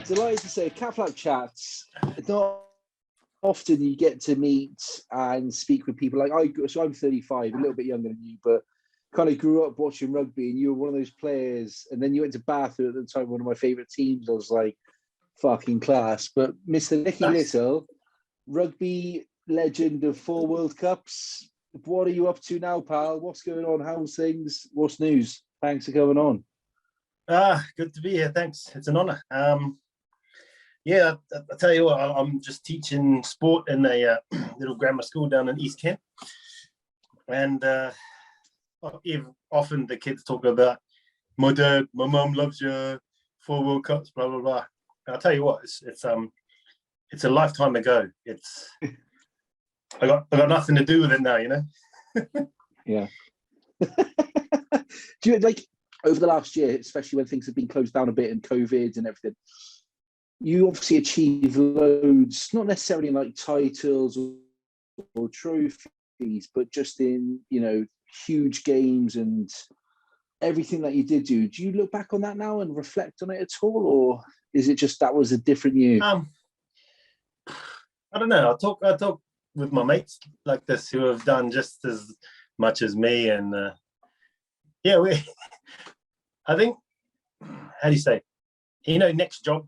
Delighted to say, Catflap chats. Not often you get to meet and speak with people like I'm 35, a little bit younger than you, but kind of grew up watching rugby, and you were one of those players. And then you went to Bath at the time, one of my favourite teams. I was like, fucking class. But Mr. Nicky Little, rugby legend of 4 World Cups. What are you up to now, pal? What's going on? How's things? What's news? Thanks for coming on. Good to be here. Thanks. It's an honour. Yeah, I tell you what, I'm just teaching sport in a little grammar school down in East Kent. And often the kids talk about, my dad, my mum loves you, 4 World Cups, blah, blah, blah. And I'll tell you what, it's a lifetime ago. I got nothing to do with it now, you know? Yeah. Do you, like, over the last year, especially when things have been closed down a bit and COVID and everything, you obviously achieved loads, not necessarily in like titles or trophies, but just in, you know, huge games and everything that you did do. Do you look back on that now and reflect on it at all, or is it just that was a different you? I don't know. I talk with my mates like this who have done just as much as me, and I think, how do you say, you know, next job,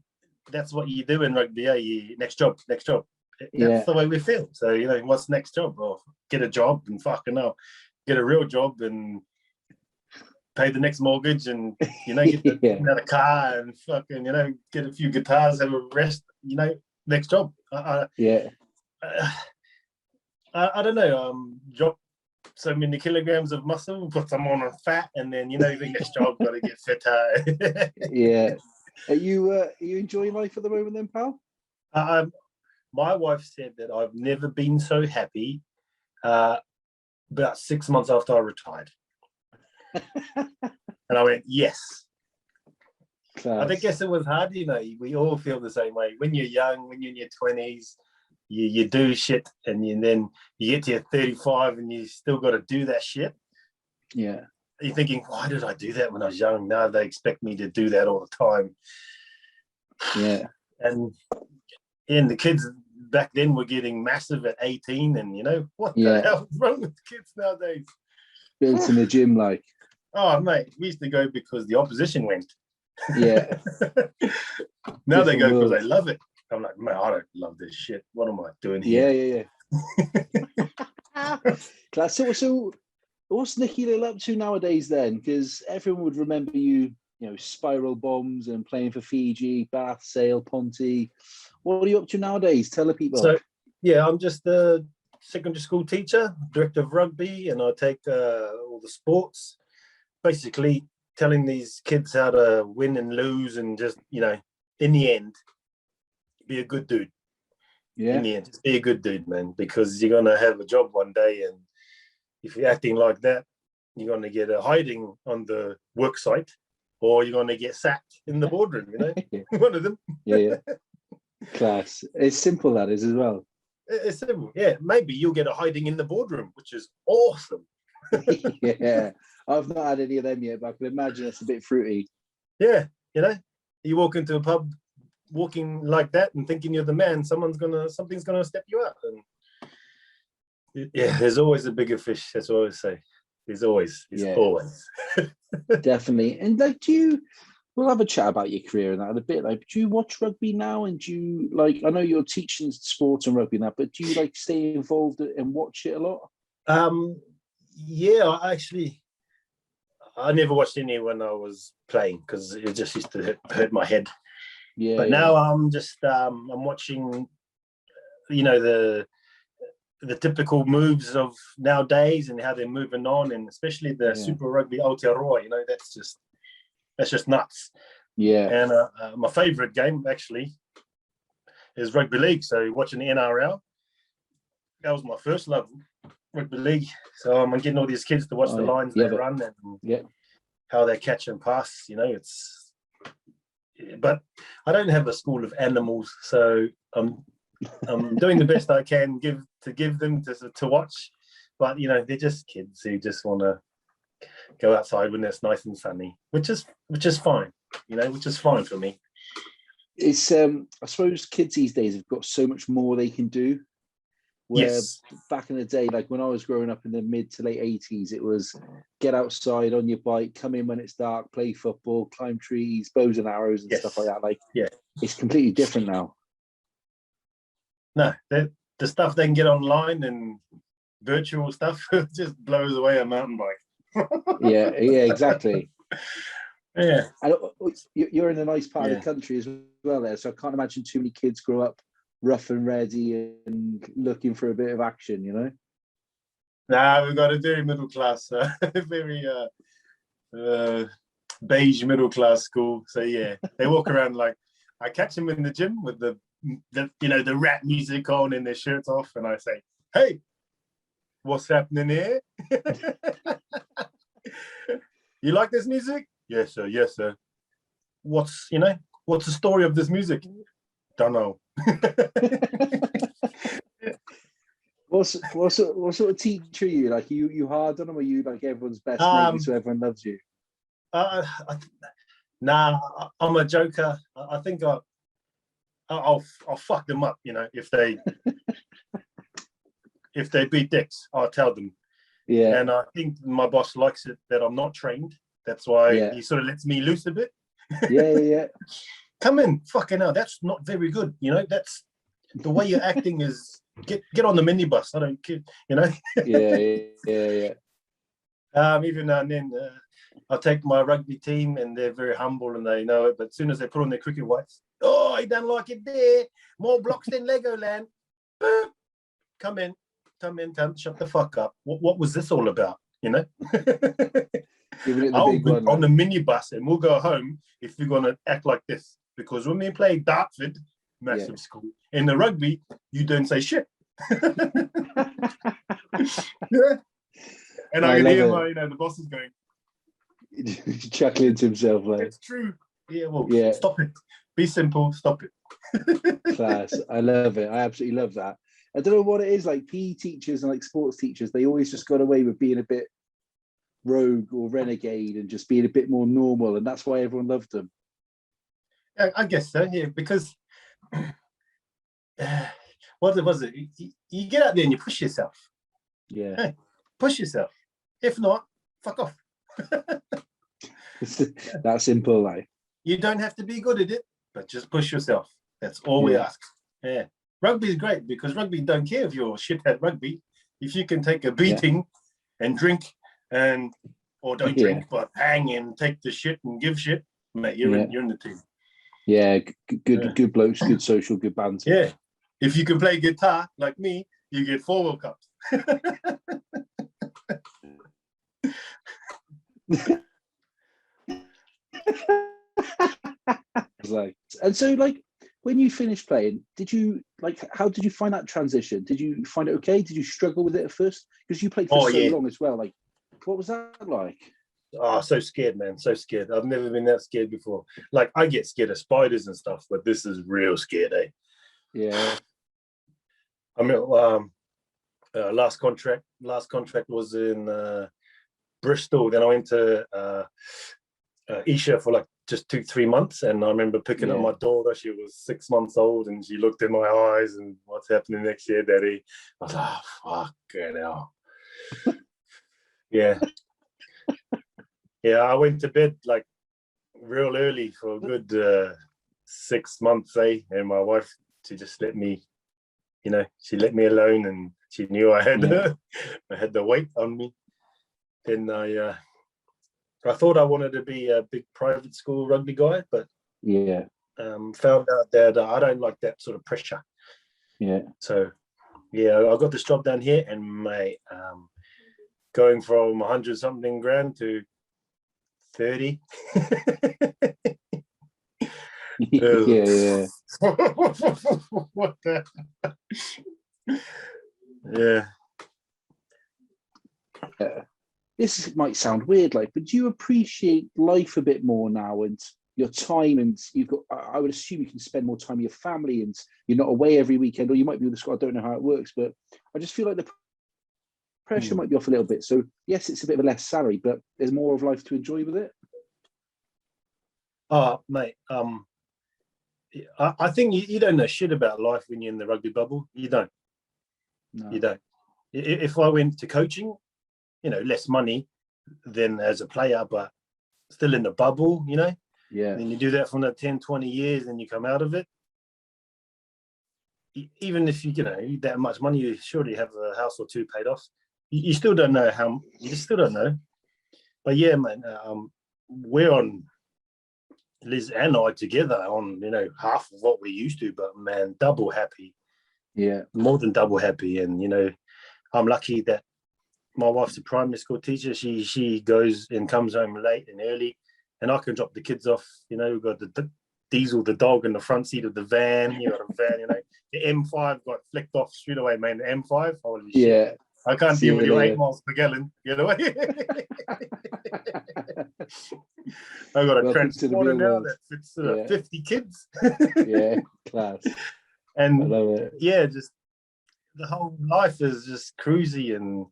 that's what you do in rugby, next job. That's the way we feel. So, you know, what's next job? Well, get a job and fucking hell, get a real job and pay the next mortgage and, you know, get another car and fucking, you know, get a few guitars, have a rest, you know, next job. I don't know, drop so many kilograms of muscle, put some on fat, and then, you know, the next job got to get fitter. Yeah. Are you enjoying life at the moment then, pal? My wife said that I've never been so happy about 6 months after I retired. And I went, yes. Class. I guess it was hard, you know, we all feel the same way. When you're young, when you're in your 20s, you do shit, and then you get to your 35 and you still got to do that shit. Yeah. You're thinking, why did I do that when I was young? Now they expect me to do that all the time. Yeah. And the kids back then were getting massive at 18, and, you know, what the hell is wrong with kids nowadays? Built in the gym, like. Oh, mate, we used to go because the opposition went. Yeah. Now they go because they love it. I'm like, man, I don't love this shit. What am I doing here? Yeah. Class. So what's Nicky Little up to nowadays then? Because everyone would remember you, you know, spiral bombs and playing for Fiji, Bath, Sale, Ponty. What are you up to nowadays? Tell the people. So, yeah, I'm just a secondary school teacher, director of rugby, and I take all the sports, basically telling these kids how to win and lose, and just, you know, in the end, be a good dude. Yeah. In the end, just be a good dude, man, because you're going to have a job one day, and if you're acting like that, you're going to get a hiding on the work site, or you're going to get sacked in the boardroom, you know? One of them. Yeah. Class. It's simple, that is, as well. It's simple. Yeah, maybe you'll get a hiding in the boardroom, which is awesome. Yeah. I've not had any of them yet, but I can imagine it's a bit fruity. Yeah, you know? You walk into a pub walking like that and thinking you're the man, something's gonna step you up. And yeah, there's always a bigger fish. That's what I always say. There's always. Definitely. And like, we'll have a chat about your career and that in a bit. Like, do you watch rugby now? And do you, like, I know you're teaching sports and rugby now, but do you like stay involved and watch it a lot? Yeah, I never watched any when I was playing because it just used to hurt my head. Yeah. But now I'm just I'm watching, you know, the typical moves of nowadays and how they're moving on, and especially the Super Rugby Aotearoa, you know, that's just nuts. Yeah. And my favourite game actually is rugby league. So watching the NRL, that was my first love, rugby league. So I'm getting all these kids to watch the lines they run and how they catch and pass. You know, but I don't have a school of animals, so I'm doing the best I can give them to watch. But, you know, they're just kids who just want to go outside when it's nice and sunny, which is fine, you know, which is fine for me. It's I suppose kids these days have got so much more they can do. Where back in the day, like when I was growing up in the mid to late 80s, it was get outside on your bike, come in when it's dark, play football, climb trees, bows and arrows and stuff like that. Like, it's completely different now. No, the stuff they can get online and virtual stuff just blows away a mountain bike. yeah, exactly. Yeah. And you're in a nice part of the country as well there, so I can't imagine too many kids grow up rough and ready and looking for a bit of action, you know? Nah, we've got a very middle class, very beige middle class school. So yeah, they walk around like, I catch them in the gym with the rap music on and their shirts off, and I say, "Hey, what's happening here? You like this music?" "Yes, sir. Yes, sir." What's the story of this music?" "Don't know." What sort of teacher are you? Like, you hard on them, or you like everyone's best mate, so everyone loves you? Nah, I'm a joker. I think I'll fuck them up, if they beat dicks, I'll tell them. Yeah. And I think my boss likes it that I'm not trained. That's why he sort of lets me loose a bit. Yeah. Come in, fucking hell, that's not very good. That's the way you're acting is get on the minibus. I don't care, Yeah. Even now and then, I take my rugby team, and they're very humble and they know it. But as soon as they put on their cricket whites, "Oh, he don't like it there. More blocks than Legoland." Boop. Come in. Shut the fuck up. What was this all about? Giving it the I'll big be one, on the minibus, and we'll go home if you're gonna act like this. Because when we play Dartford, massive school, in the rugby, you don't say shit. And I can hear the boss is going, chuckling to himself like, "It's true." Yeah, stop it. Be simple, stop it. Class. I love it. I absolutely love that. I don't know what it is, like PE teachers and like sports teachers, they always just got away with being a bit rogue or renegade and just being a bit more normal, and that's why everyone loved them. I guess so, yeah, because what was it? You get out there and you push yourself. Yeah. Hey, push yourself. If not, fuck off. That simple, like. You don't have to be good at it, but just push yourself. That's all we ask. Yeah. Rugby is great because rugby don't care if you're shit at rugby. If you can take a beating and drink or don't drink, but hang and take the shit and give shit, mate, you're in the team. Yeah, good blokes, good social, good banter. Yeah. If you can play guitar like me, you get 4 World Cups. And so, like, when you finished playing, how did you find that transition? Did you find it okay? Did you struggle with it at first? Because you played for so long as well. Like, what was that like? Oh, so scared, man. So scared. I've never been that scared before. Like, I get scared of spiders and stuff, but this is real scared, eh? Yeah. I mean, last contract was in Bristol. Then I went to Isha for like just 2-3 months, and I remember picking up my daughter. She was 6 months old, and she looked in my eyes and, "What's happening next year, Daddy?" I was like, "Oh, fucking hell." Yeah. I went to bed like real early for a good 6 months, eh? And my wife, she just let me, she let me alone, and she knew I had I had the weight on me. Then I thought I wanted to be a big private school rugby guy, but found out that I don't like that sort of pressure. Yeah. So I got this job down here, and mate, going from 100-something grand to 30. Yeah. What the? Yeah. This might sound weird, like, but do you appreciate life a bit more now and your time? And you've got, I would assume you can spend more time with your family, and you're not away every weekend, or you might be with the squad. I don't know how it works, but I just feel like the pressure might be off a little bit. So yes, it's a bit of a less salary, but there's more of life to enjoy with it. Oh, mate, I think you don't know shit about life when you're in the rugby bubble. You don't. No. You don't. If I went to coaching, less money than as a player, but still in the bubble, Yeah. And you do that for 10, 20 years and you come out of it. Even if you that much money, you surely have a house or two paid off. You still don't know how. You just still don't know. But yeah, man, we're on Liz and I together on half of what we used to. But man, double happy. Yeah, more than double happy. And I'm lucky that my wife's a primary school teacher. She goes and comes home late and early, and I can drop the kids off. We've got the Diesel, the dog, in the front seat of the van. You got a van, The M5 got flicked off straight away, man. The M5, holy shit. I can't deal with your 8 miles per gallon, I got a transporter now that fits 50 kids. Yeah, class. And I love it. Yeah, just the whole life is just cruisy and,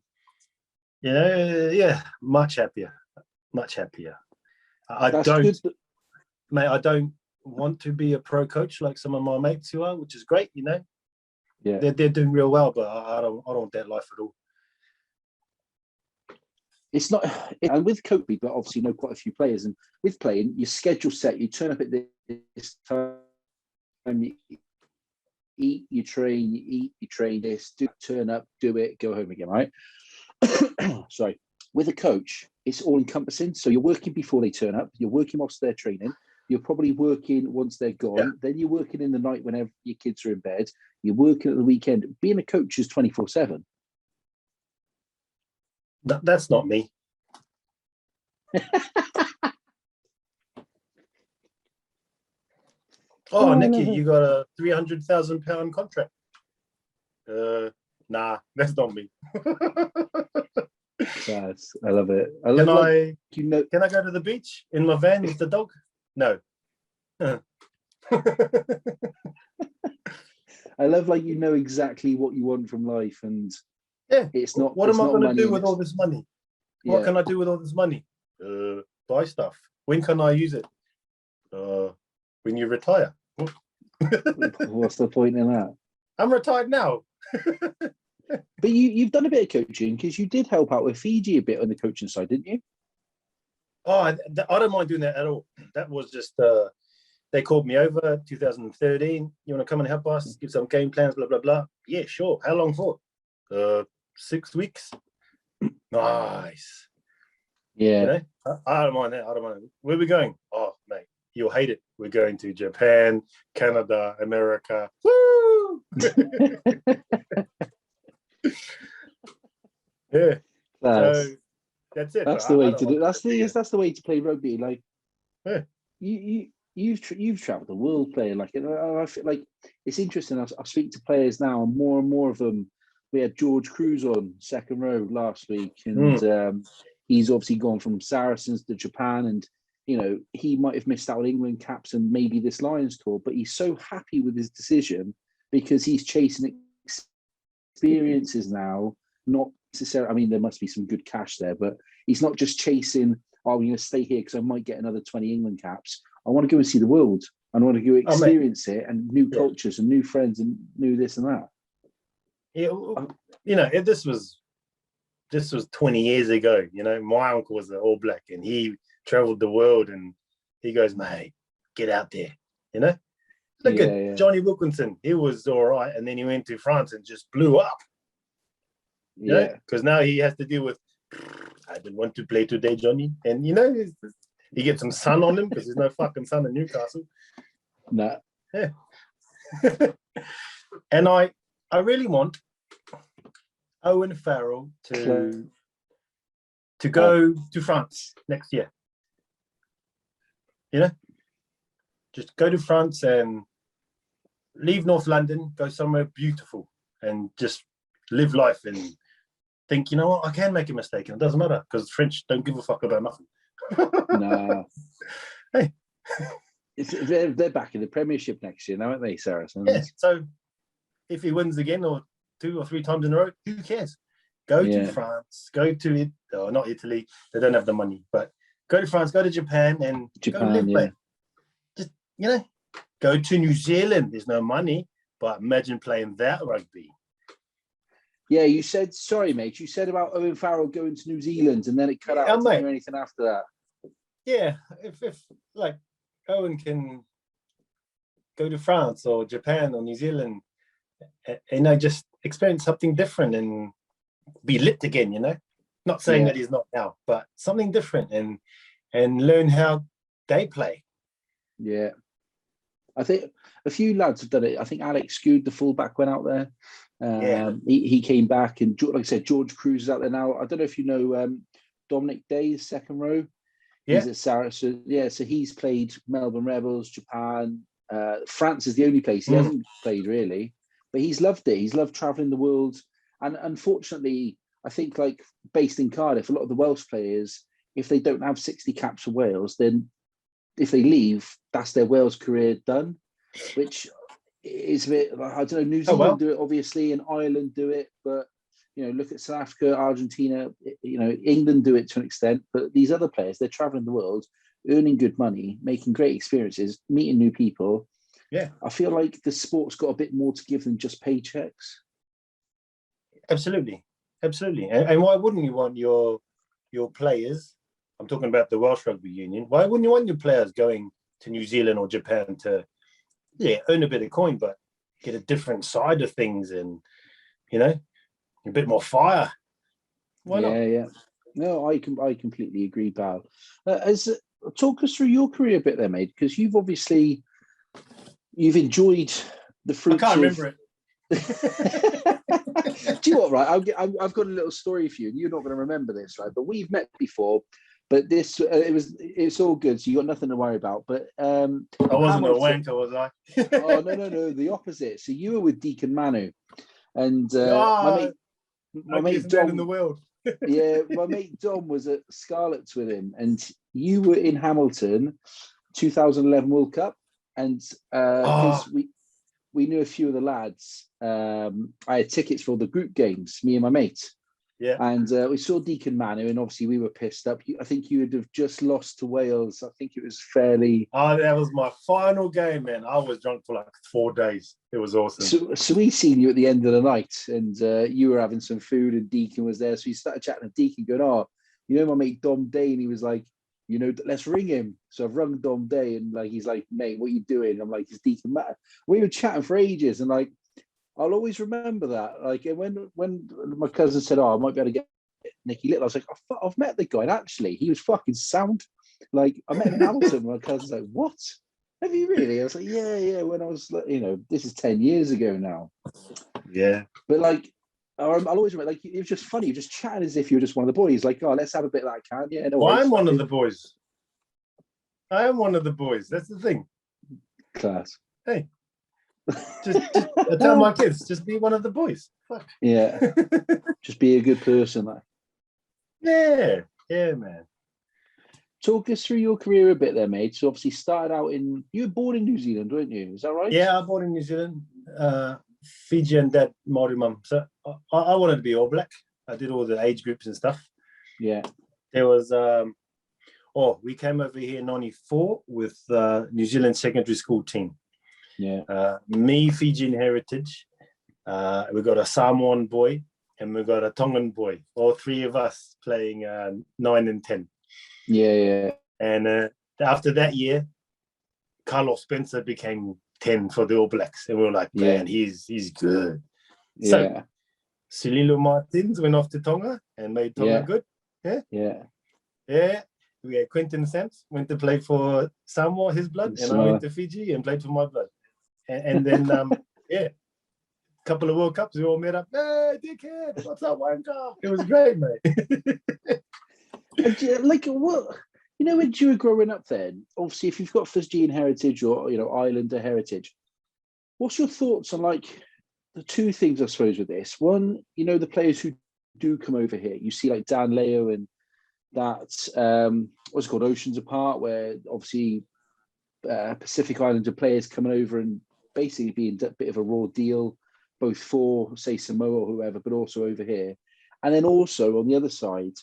much happier. I don't want to be a pro coach like some of my mates who are, which is great, Yeah. They're doing real well, but I don't want that life at all. It's not, and with Kobe, but obviously you know quite a few players, and with playing, your schedule set, you turn up at this time, you eat, you train, this, turn up, do it, go home again, right? Sorry. With a coach, it's all encompassing. So you're working before they turn up, you're working whilst they're training, you're probably working once they're gone, then you're working in the night whenever your kids are in bed, you're working at the weekend. Being a coach is 24/7. That's not me. Nicky, you got a £300,000 contract. Nah, that's not me. Yes, I love it. Can I go to the beach in my van with the dog? No. I love exactly what you want from life, and it's not. What am I going to do with all this money? What can I do with all this money? Buy stuff. When can I use it? When you retire. What's the point in that? I'm retired now. But you've done a bit of coaching, because you did help out with Fiji a bit on the coaching side, didn't you? Oh, I don't mind doing that at all. That was just they called me over 2013. You want to come and help us, give some game plans, blah blah blah. Yeah, sure. How long for? 6 weeks. Nice. Yeah. I don't mind that. Where are we going? Oh, mate, you'll hate it. We're going to Japan, Canada, America. Woo! Yeah. So that's it. That's the way to do. That's the way to play rugby. You've traveled the world playing. I feel like it's interesting. I speak to players now, and more of them. We had George Cruz on second row last week, and he's obviously gone from Saracens to Japan, and he might have missed out on England caps and maybe this Lions tour, but he's so happy with his decision because he's chasing experiences now, not necessarily. I mean, there must be some good cash there, but he's not just chasing, I'm going to stay here because I might get another 20 England caps. I want to go and see the world. I want to go experience it, and new cultures and new friends and new this and that. Yeah, this was 20 years ago. My uncle was an All Black, and he traveled the world, and he goes, mate, get out there. Look at Johnny Wilkinson. He was all right, and then he went to France and just blew up. Because now he has to deal with, I didn't want to play today, Johnny. And he gets some sun on him because there's no fucking sun in Newcastle. Nah. Yeah. And I really want Owen Farrell to go to France next year. Just go to France and leave North London, go somewhere beautiful, and just live life and think, you know what, I can make a mistake, and it doesn't matter because French don't give a fuck about nothing. Nah. Hey. They're back in the Premiership next year now, aren't they, Saracens? Yeah, so if he wins again or 2 or 3 times in a row, who cares? Go to France, go to not Italy, they don't have the money, but go to France, go to Japan, and go live, mate. Just, Go to New Zealand. There's no money, but imagine playing that rugby. Yeah, you said, sorry, mate, you said about Owen Farrell going to New Zealand and then it cut out. I didn't hear anything after that. Yeah, if like Owen can go to France or Japan or New Zealand, and I just experience something different and be lit again, you know? Not saying that he's not now, but something different and learn how they play. Yeah. I think a few lads have done it. I think Alex Scood, the fullback, went out there. He came back, and like I said, George Cruz is out there now. I don't know if you know Dominic Day, second row. Yeah. He's at Saracen. Yeah, so he's played Melbourne Rebels, Japan. France is the only place he hasn't played really, but he's loved it. He's loved traveling the world. And unfortunately, I think like based in Cardiff, a lot of the Welsh players, if they don't have 60 caps for Wales, then if they leave, that's their Wales career done, which is a bit, I don't know, New Zealand do it obviously, and Ireland do it, but you know, look at South Africa, Argentina, you know, England do it to an extent, but these other players, they're traveling the world, earning good money, making great experiences, meeting new people. Yeah. I feel like the sport's got a bit more to give than just paychecks. Absolutely. Absolutely. And why wouldn't you want your players, I'm talking about the Welsh Rugby Union, why wouldn't you want your players going to New Zealand or Japan to, earn a bit of coin, but get a different side of things and, you know, a bit more fire? Why not? Yeah. No, I completely agree, pal. Talk us through your career a bit there, mate, because you've enjoyed the fruits. I can't remember it. Do you know what, right? I've got a little story for you, and you're not going to remember this, right? But we've met before, but this it's all good, so you got nothing to worry about. But I wasn't a wanker, was I? Oh no, the opposite. So you were with Deacon Manu, and my mate Dom in the world. Yeah, my mate Dom was at Scarlets with him, and you were in Hamilton, 2011 World Cup, and because we knew a few of the lads, I had tickets for the group games, me and my mate. Yeah. And we saw Deacon Manu, and obviously we were pissed up. I think you would have just lost to Wales. I think it was fairly... Oh, that was my final game, man. I was drunk for like 4 days. It was awesome. So we seen you at the end of the night, and you were having some food, and Deacon was there. So you started chatting to Deacon, going, "Oh, you know my mate Dom Day," and he was like, "You know, let's ring him." So I've rung Dom Day, and like he's like, "Mate, what are you doing?" I'm like, "It's Deacon Manu." We were chatting for ages, and like I'll always remember that. Like when my cousin said, "Oh, I might be able to get Nicky Little," I was like, "I've met the guy, and actually he was fucking sound." Like I met him in Hamilton. My cousin's like, "What? Have you really?" I was like, yeah. When I was, you know, this is 10 years ago now. Yeah. But like, I'll always remember, like, it was just funny. You just chatting as if you were just one of the boys. Like, "Oh, let's have a bit of that, can you?" Well, I'm one of the boys. I am one of the boys. That's the thing. Class. Hey. Just I tell my kids, just be one of the boys. Fuck. Yeah. Just be a good person, like. Yeah, man. Talk us through your career a bit there, mate. So obviously started out you were born in New Zealand, weren't you? Is that right? Yeah, I was born in New Zealand. Fiji and dad, Māori mum. So I wanted to be All Black. I did all the age groups and stuff. Yeah. There was we came over here in 94 with New Zealand secondary school team. Yeah. Me, Fijian heritage. We got a Samoan boy and we got a Tongan boy. All three of us playing 9 and 10. Yeah. And after that year, Carlos Spencer became 10 for the All Blacks, and we were like, "Man, he's good." Yeah. So Sililo Martins went off to Tonga and made Tonga good. Yeah. We had Quentin Samps went to play for Samoa, his blood, and I went to Fiji and played for my blood. And then a couple of World Cups, we all met up. "Hey, dickhead, what's up, wanker?" It was great, mate. Like, what, you know, when you were growing up then, obviously if you've got Fijian heritage or, you know, Islander heritage, what's your thoughts on, like, the two things, I suppose, with this? One, you know, the players who do come over here, you see like Dan Leo and that, what's it called, Oceans Apart, where obviously Pacific Islander players coming over and basically being a bit of a raw deal, both for, say, Samoa or whoever, but also over here. And then also on the other side,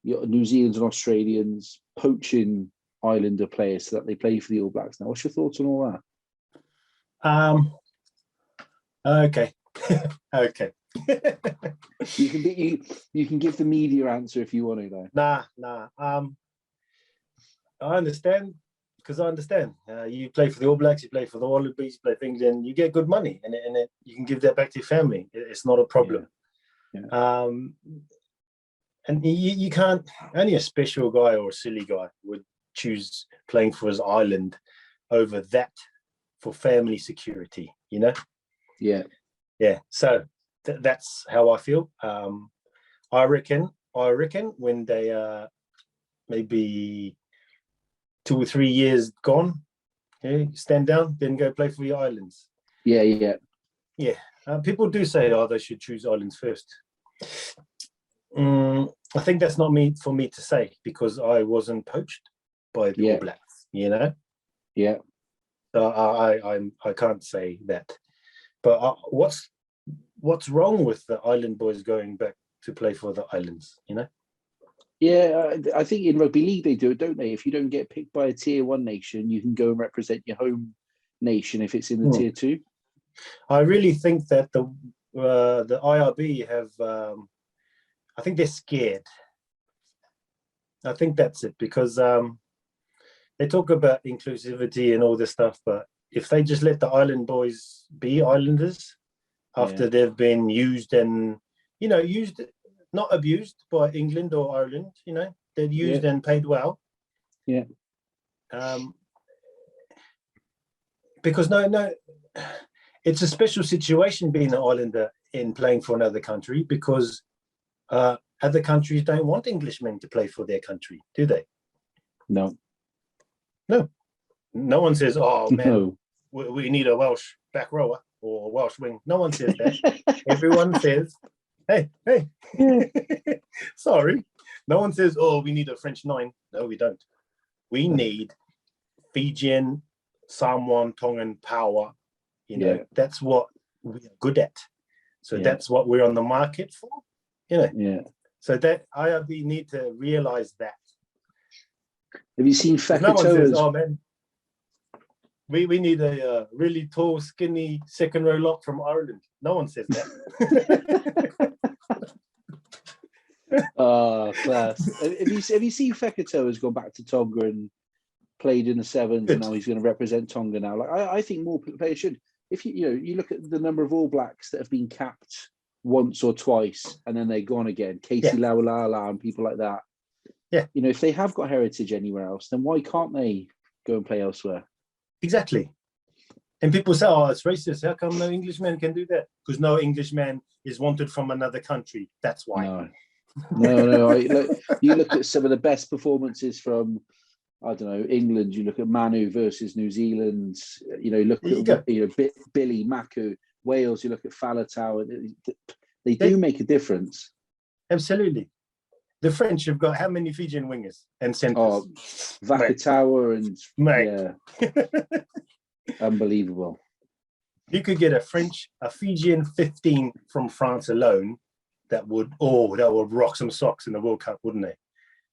you got New Zealanders and Australians poaching Islander players so that they play for the All Blacks. Now, what's your thoughts on all that? Okay. Okay. You can give the media answer if you want to, though. Nah. I understand, because I understand. You play for the All Blacks, you play for the Wallabies, you play things, and you get good money, and you can give that back to your family. It's not a problem. Yeah. And you can't. Only a special guy or a silly guy would choose playing for his island over that for family security. You know. Yeah. Yeah. So that's how I feel. I reckon when they maybe 2 or 3 years gone, stand down, then go play for your islands. Yeah. People do say, they should choose islands first. I think that's not for me to say, because I wasn't poached by the All Blacks, you know. Yeah. So I can't say that. But what's wrong with the island boys going back to play for the islands, you know? Yeah, I think in rugby league they do it, don't they? If you don't get picked by a tier 1 nation, you can go and represent your home nation if it's in the tier 2. I really think that the IRB have, I think they're scared. I think that's it, because they talk about inclusivity and all this stuff, but if they just let the island boys be islanders after they've been used and, used, not abused by England or Ireland, they're used and paid well. Yeah. Because no, it's a special situation being an islander in playing for another country, because other countries don't want Englishmen to play for their country, do they? No. No one says, "Oh man, we need a Welsh back rower or a Welsh wing." No one says that. Everyone says, "Hey, sorry." No one says, "Oh, we need a French 9." No, we don't. We need Fijian, Samoan, Tongan power. That's what we're good at. So that's what we're on the market for. Yeah. So that IRB need to realize that. Have you seen Fekitoa's? No one says, "Oh man, we need a really tall, skinny second row lock from Ireland." No one says that. Oh, class. Have you seen Fekitoa's gone back to Tonga and played in the sevens, and now he's going to represent Tonga now? Like I think more players should. If you look at the number of All Blacks that have been capped once or twice and then they're gone again, Casey Laulala and people like that. Yeah. If they have got heritage anywhere else, then why can't they go and play elsewhere? Exactly. And people say, "Oh, it's racist. How come no Englishman can do that?" Because no Englishman is wanted from another country. That's why. No. You look at some of the best performances from, I don't know, England. You look at Manu versus New Zealand. Look at Billy Maku. Wales. You look at Falatau. They do make a difference. Absolutely. The French have got how many Fijian wingers and centres? Oh, Vakatawa and mate. Yeah, unbelievable. You could get a Fijian 15 from France alone. That would rock some socks in the World Cup, wouldn't they?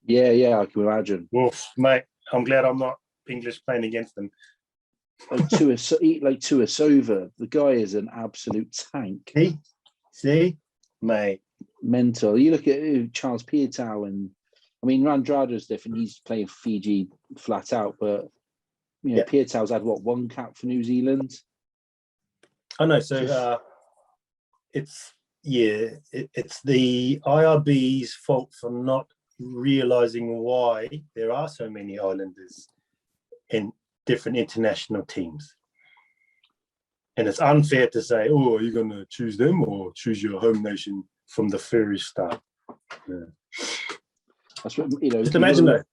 Yeah, I can imagine. Oof, mate, I'm glad I'm not English playing against them. Like Tuasova, the guy is an absolute tank. See, mate. Mental. You look at Charles Piutau, and I mean Randrada's different. He's playing for Fiji flat out, but Piutau's had one cap for New Zealand. I know. So it's the IRB's fault for not realizing why there are so many islanders in different international teams. And it's unfair to say, "Oh, are you going to choose them or choose your home nation from the very start?" Yeah. That's what Just imagine that.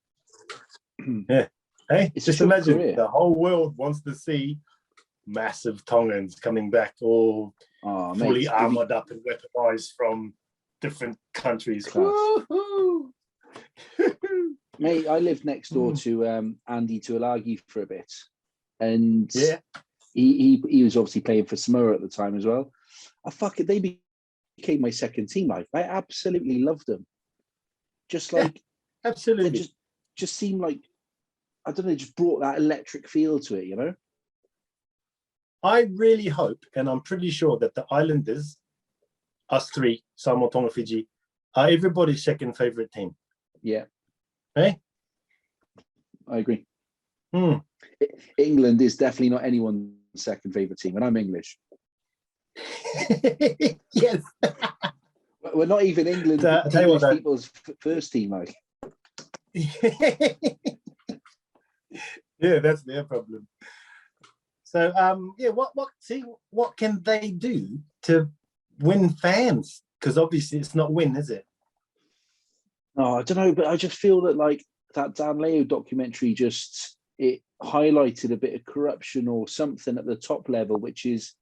Yeah. Hey, just imagine career. The whole world wants to see massive Tongans coming back, all fully armored up and weaponized from different countries. Mate, I lived next door to Andy Tuilagi for a bit, and he was obviously playing for Samoa at the time as well. They became my second team. I absolutely loved them. Just like absolutely, they just seemed like, I don't know, just brought that electric feel to it, I really hope, and I'm pretty sure that the Islanders, us three, Samoa, Tonga, Fiji, are everybody's second favorite team. Yeah. Hey? I agree. Hmm. England is definitely not anyone's second favorite team, and I'm English. Yes. We're not even England, English people's first team, like. Yeah, that's their problem. So, what can they do to win fans? Because obviously it's not win, is it? No, I don't know, but I just feel that like that Dan Leo documentary it highlighted a bit of corruption or something at the top level, which is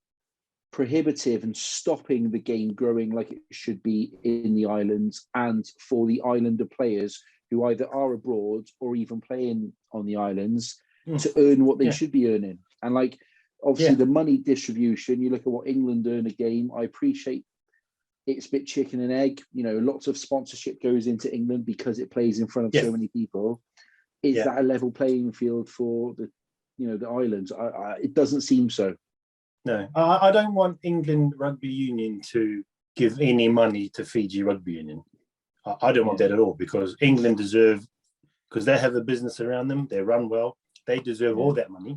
prohibitive and stopping the game growing like it should be in the islands, and for the Islander players who either are abroad or even playing on the islands to earn what they should be earning. And like, obviously the money distribution, you look at what England earn a game, I appreciate it's a bit chicken and egg. You know, lots of sponsorship goes into England because it plays in front of so many people. Is that a level playing field for the islands? It doesn't seem so. No, I don't want England Rugby Union to give any money to Fiji Rugby Union. I don't want that at all, because England deserve, because they have a business around them, they run well, they deserve all that money.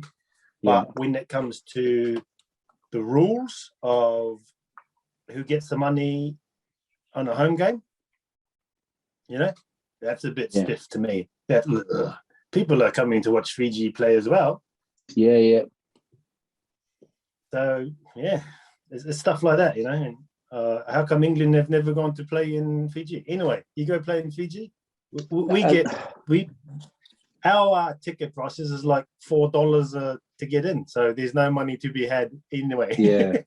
But when it comes to the rules of who gets the money on a home game, that's a bit stiff to me. That people are coming to watch Fiji play as well. Yeah. So it's stuff like that, And how come England have never gone to play in Fiji? Anyway, you go play in Fiji, our ticket prices is like $4 to get in, so there's no money to be had anyway. Yeah.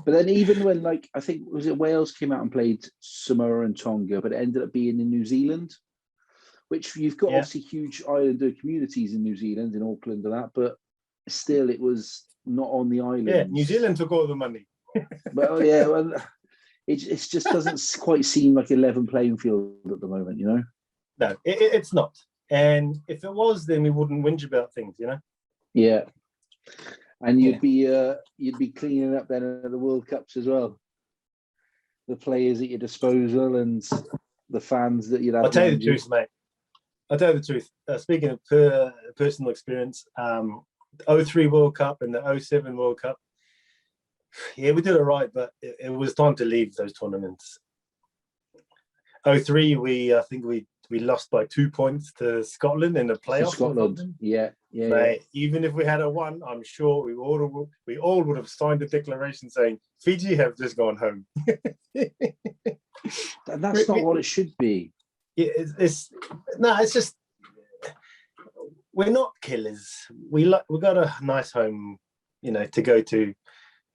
But then even when, like, I think, was it Wales came out and played Samoa and Tonga, but it ended up being in New Zealand, which you've got obviously huge Islander communities in New Zealand, in Auckland and that, but still it was not on the islands. Yeah, New Zealand took all the money. Well, it just doesn't quite seem like a level playing field at the moment, No, it's not. And if it was, then we wouldn't whinge about things, Yeah. And you'd be cleaning up then at the World Cups as well. The players at your disposal and the fans that you'd have. I'll tell you the truth, mate. I'll tell you the truth. Speaking of personal experience, 03 World Cup and the 07 World Cup, we did it right, but it was time to leave those tournaments. 03, I think we lost by 2 points to Scotland in the playoffs. Scotland, yeah. Even if we had a one, I'm sure we all would have signed a declaration saying Fiji have just gone home. And that's not what it should be. Yeah, it's just we're not killers. We got a nice home, to go to.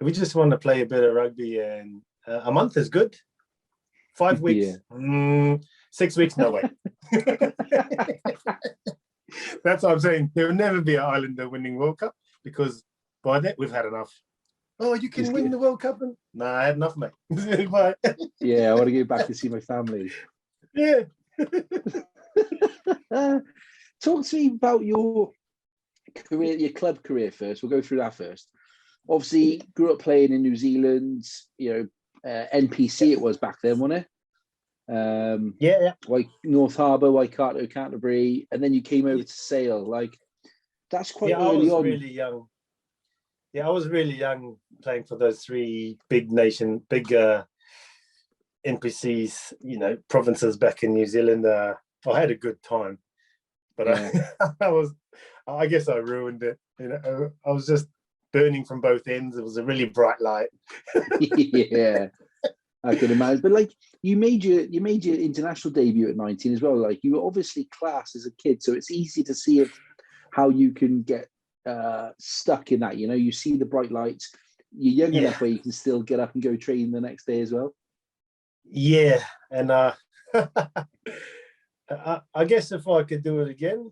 We just want to play a bit of rugby, and a month is good. 5 weeks, 6 weeks, no way. That's what I'm saying. There will never be an Islander winning World Cup, because by that we've had enough. Oh, you can win the World Cup? No, I had enough, mate. Bye. Yeah, I want to go back and see my family. Yeah. Talk to me about your career, your club career first. We'll go through that first. Obviously, grew up playing in New Zealand. NPC it was back then, wasn't it? Like North Harbour, Waikato, Canterbury, and then you came over to Sale. Like, that's quite early on. Really young. Yeah, I was really young playing for those three big NPCs, provinces back in New Zealand. I had a good time, but I guess I ruined it. I was just burning from both ends. It was a really bright light. Yeah, I can imagine. But like, you made your international debut at 19 as well. Like, you were obviously class as a kid, so it's easy to see how you can get stuck in that. You see the bright lights. You're young enough where you can still get up and go train the next day as well. Yeah, and I guess if I could do it again,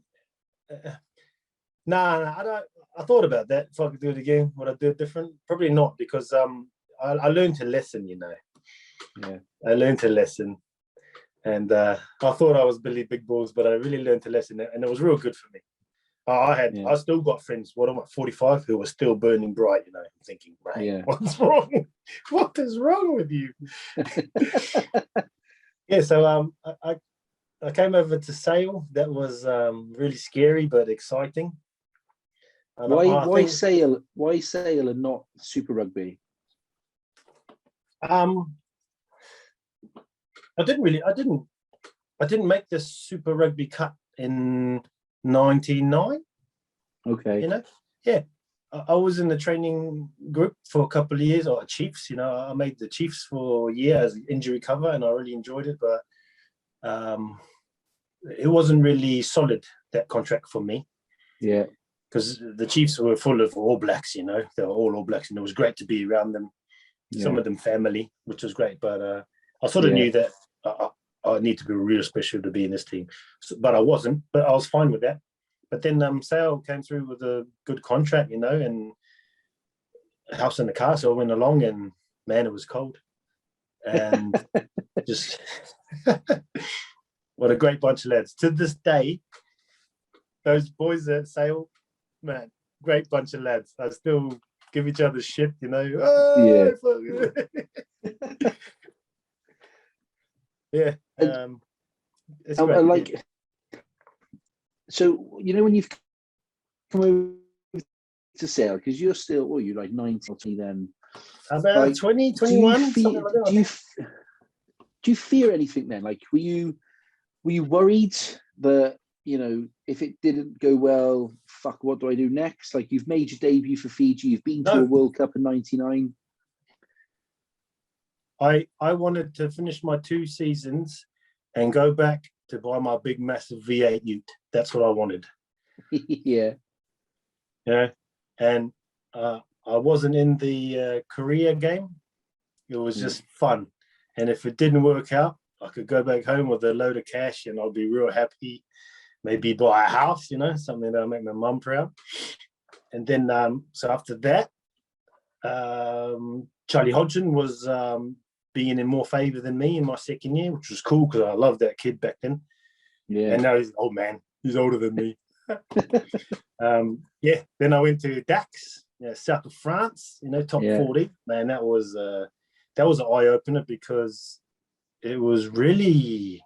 I don't. I thought about that. If I could do it again, would I do it different? Probably not, because I learned a lesson. Yeah, I learned a lesson, and I thought I was Billy Big Balls, but I really learned a lesson, and it was real good for me. I still got friends. What am I, 45, who were still burning bright. You know, thinking, right, what's wrong? What is wrong with you? Yeah. So I came over to Sale. That was really scary but exciting. And why Sale? Why Sale and not Super Rugby? I didn't make the Super Rugby cut in 99. Okay. You know, yeah. I was in the training group for a couple of years, or Chiefs. You know, I made the Chiefs for a year as injury cover, and I really enjoyed it. But it wasn't really solid, that contract for me. Yeah. Because the Chiefs were full of All Blacks. You know, they were all Blacks, and it was great to be around them. Yeah. Some of them family, which was great. But I sort of knew that I need to be real special to be in this team. So, but I wasn't. But I was fine with that. But then Sale came through with a good contract, you know, and House in the Castle went along, and man, it was cold. And just what a great bunch of lads. To this day, those boys at Sale, man, great bunch of lads. I still give each other shit, you know. Oh, yeah. It's great. Like, so, you know, when you've come over to Sale, because you're still, you're like 19 then. About like, 20, 21. Do you fear anything then? Like, were you worried that, you know, if it didn't go well, fuck, what do I do next? Like, you've made your debut for Fiji, you've been to a World Cup in 99. I wanted to finish my 2 seasons and go back to buy my big, massive V8 ute. That's what I wanted. Yeah. Yeah. And I wasn't in the career game. It was just fun. And if it didn't work out, I could go back home with a load of cash and I'll be real happy. Maybe buy a house, you know, something that'll make my mum proud. And then, so after that, Charlie Hodgson was being in more favour than me in my second year, which was cool because I loved that kid back then. Yeah. And now he's an old man. He's older than me. Yeah. Then I went to Dax, south of France, you know, top 40. Man, that was an eye-opener because it was really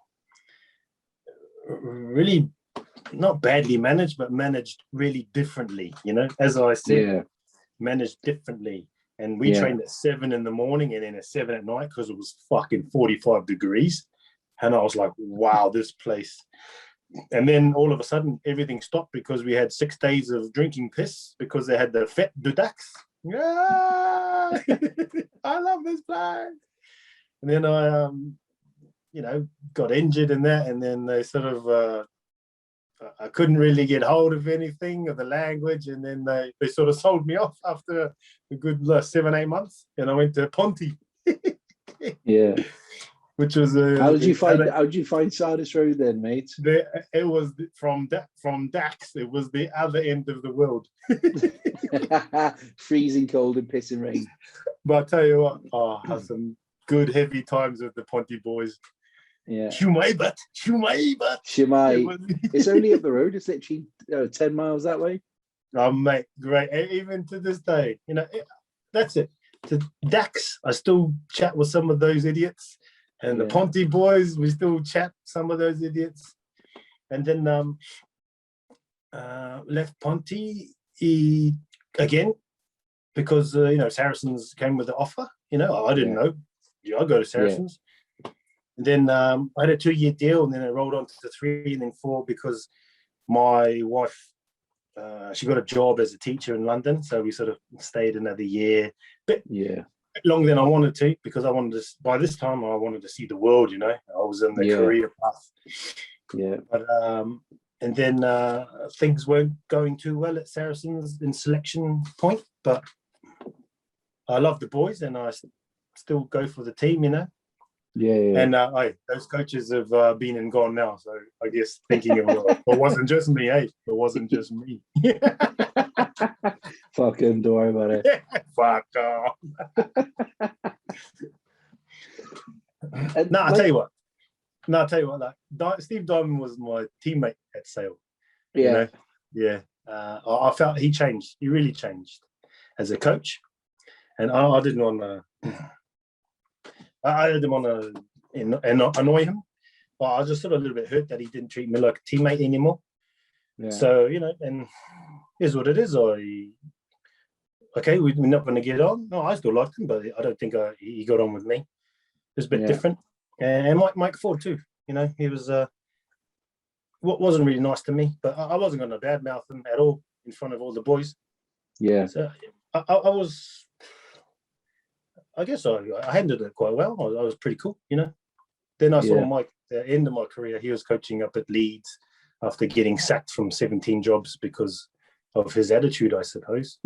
not badly managed, but managed really differently, you know, as I said, managed differently. And we trained at 7 in the morning and then at 7 at night because it was fucking 45 degrees. And I was like, wow, this place. And then all of a sudden, everything stopped because we had 6 days of drinking piss because they had the Fête de Dax. Yeah! I love this place. And then I, you know, got injured in that. And then they sort of, I couldn't really get hold of anything of the language. And then they sort of sold me off after a good 7-8 months. And I went to Ponty. Yeah. Which was how did you find Sardis Road then, mate? It was from Dax. It was the other end of the world. Freezing cold and pissing rain. But I tell you what, I had some good heavy times with the Ponty boys. Yeah. Shumai. It's only up the road. It's literally 10 miles that way. Oh, mate, great. Even to this day, you know, that's it. To Dax, I still chat with some of those idiots. And the Ponty boys, we still chat some of those idiots. And then left Ponty again because, you know, Saracens came with the offer. You know, I didn't know. I'll go to Saracens. And then I had a 2-year deal and then it rolled on to 3 and then 4 because my wife, she got a job as a teacher in London. So we sort of stayed another year. But longer than I wanted to because I wanted to. By this time, I wanted to see the world. You know, I was in the career path. Yeah. But and then things weren't going too well at Saracens in selection point. But I love the boys, and I still go for the team. You know. Yeah. And those coaches have been and gone now. So I guess thinking of it wasn't just me. It wasn't just me. Fuck him, don't worry about it. Fuck off. I'll tell you what. Like Steve Diamond was my teammate at Sale. Yeah. You know? Yeah. I felt he changed. He really changed as a coach, and I didn't want to. I didn't want to annoy him, but I was just sort of a little bit hurt that he didn't treat me like a teammate anymore. Yeah. So, and here's what it is. Okay, we're not going to get on. No, I still liked him, but I don't think he got on with me. It was a bit different. And Mike Ford too. He was wasn't really nice to me, but I wasn't going to badmouth him at all in front of all the boys. Yeah. So I guess I handled it quite well. I was pretty cool, Then I saw Mike at the end of my career. He was coaching up at Leeds after getting sacked from 17 jobs because of his attitude, I suppose,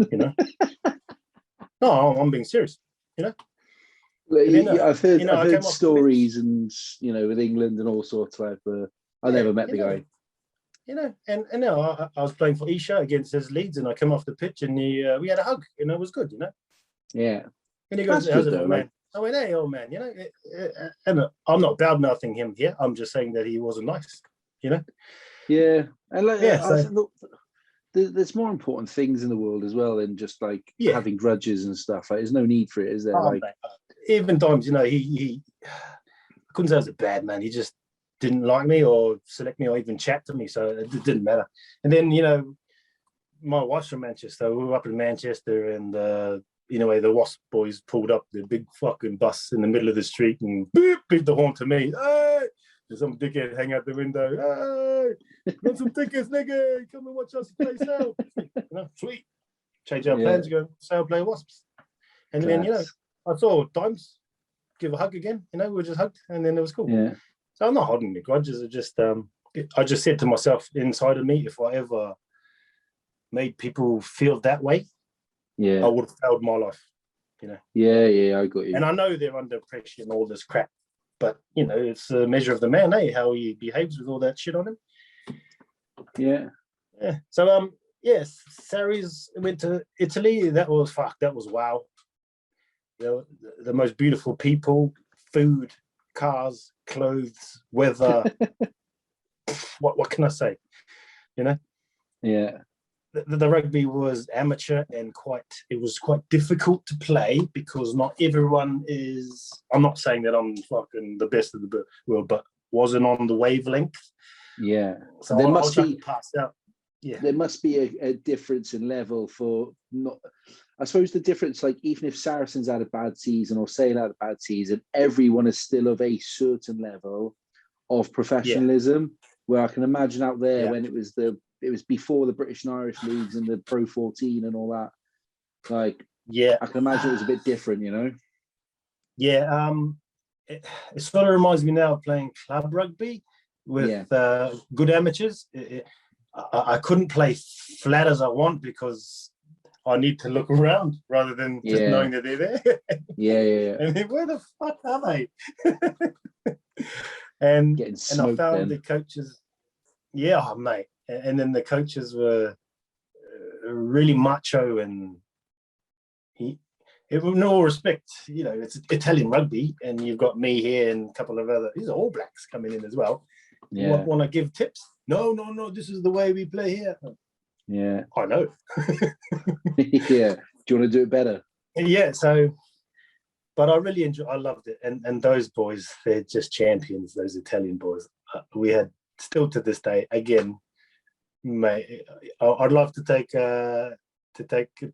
No, I'm being serious, I've heard stories and, with England and all sorts like that. I never met the guy. And now I was playing for Isha against his Leeds, and I come off the pitch and we had a hug, it was good, Yeah. And he goes, how's it, old man? I went, hey, old man, and I'm not bad-mouthing him here. I'm just saying that he wasn't nice, Yeah. And there's more important things in the world as well than just having grudges and stuff. There's no need for it, is there? Even times, he I couldn't say I was a bad man. He just didn't like me or select me or even chat to me, so it didn't matter. And then, my wife's from Manchester. We were up in Manchester, and the Wasp boys pulled up the big fucking bus in the middle of the street and beat the horn to me. Hey! There's some dickhead hang out the window. Hey, got some tickets, nigga. Come and watch us play Sail. Sweet. Change our plans, go Sail play Wasps. And then, I saw Dimes give a hug again. We were just hugged, and then it was cool. Yeah. So I'm not holding the grudges. It just, I just said to myself inside of me, if I ever made people feel that way, I would have failed my life. Yeah, I got you. And I know they're under pressure and all this crap. But, it's a measure of the man, how he behaves with all that shit on him. Yeah. Yeah. So, Saris went to Italy. That was wow. The most beautiful people, food, cars, clothes, weather. What can I say? Yeah. The rugby was amateur and it was quite difficult to play because not everyone is. I'm not saying that I'm fucking the best of the world, but wasn't on the wavelength. Yeah. So there must be pass out. Yeah. There must be a difference in level for not. I suppose the difference, even if Saracens had a bad season or Sale had a bad season, everyone is still of a certain level of professionalism. Where I can imagine out there when it was before the British and Irish leagues and the Pro 14 and all that. I can imagine it was a bit different, Yeah, it sort of reminds me now of playing club rugby with good amateurs. I couldn't play flat as I want because I need to look around rather than just knowing that they're there. Yeah. And then, where the fuck are they? and I found the coaches, mate. And then the coaches were really macho, and with no respect, it's Italian rugby, and you've got me here and a couple of these are All Blacks coming in as well. Yeah. Want to give tips? No, this is the way we play here. Yeah. I know. Yeah. Do you want to do it better? Yeah, so, but I really I loved it. And those boys, they're just champions, those Italian boys. We had, still to this day, again, mate, I'd love to take a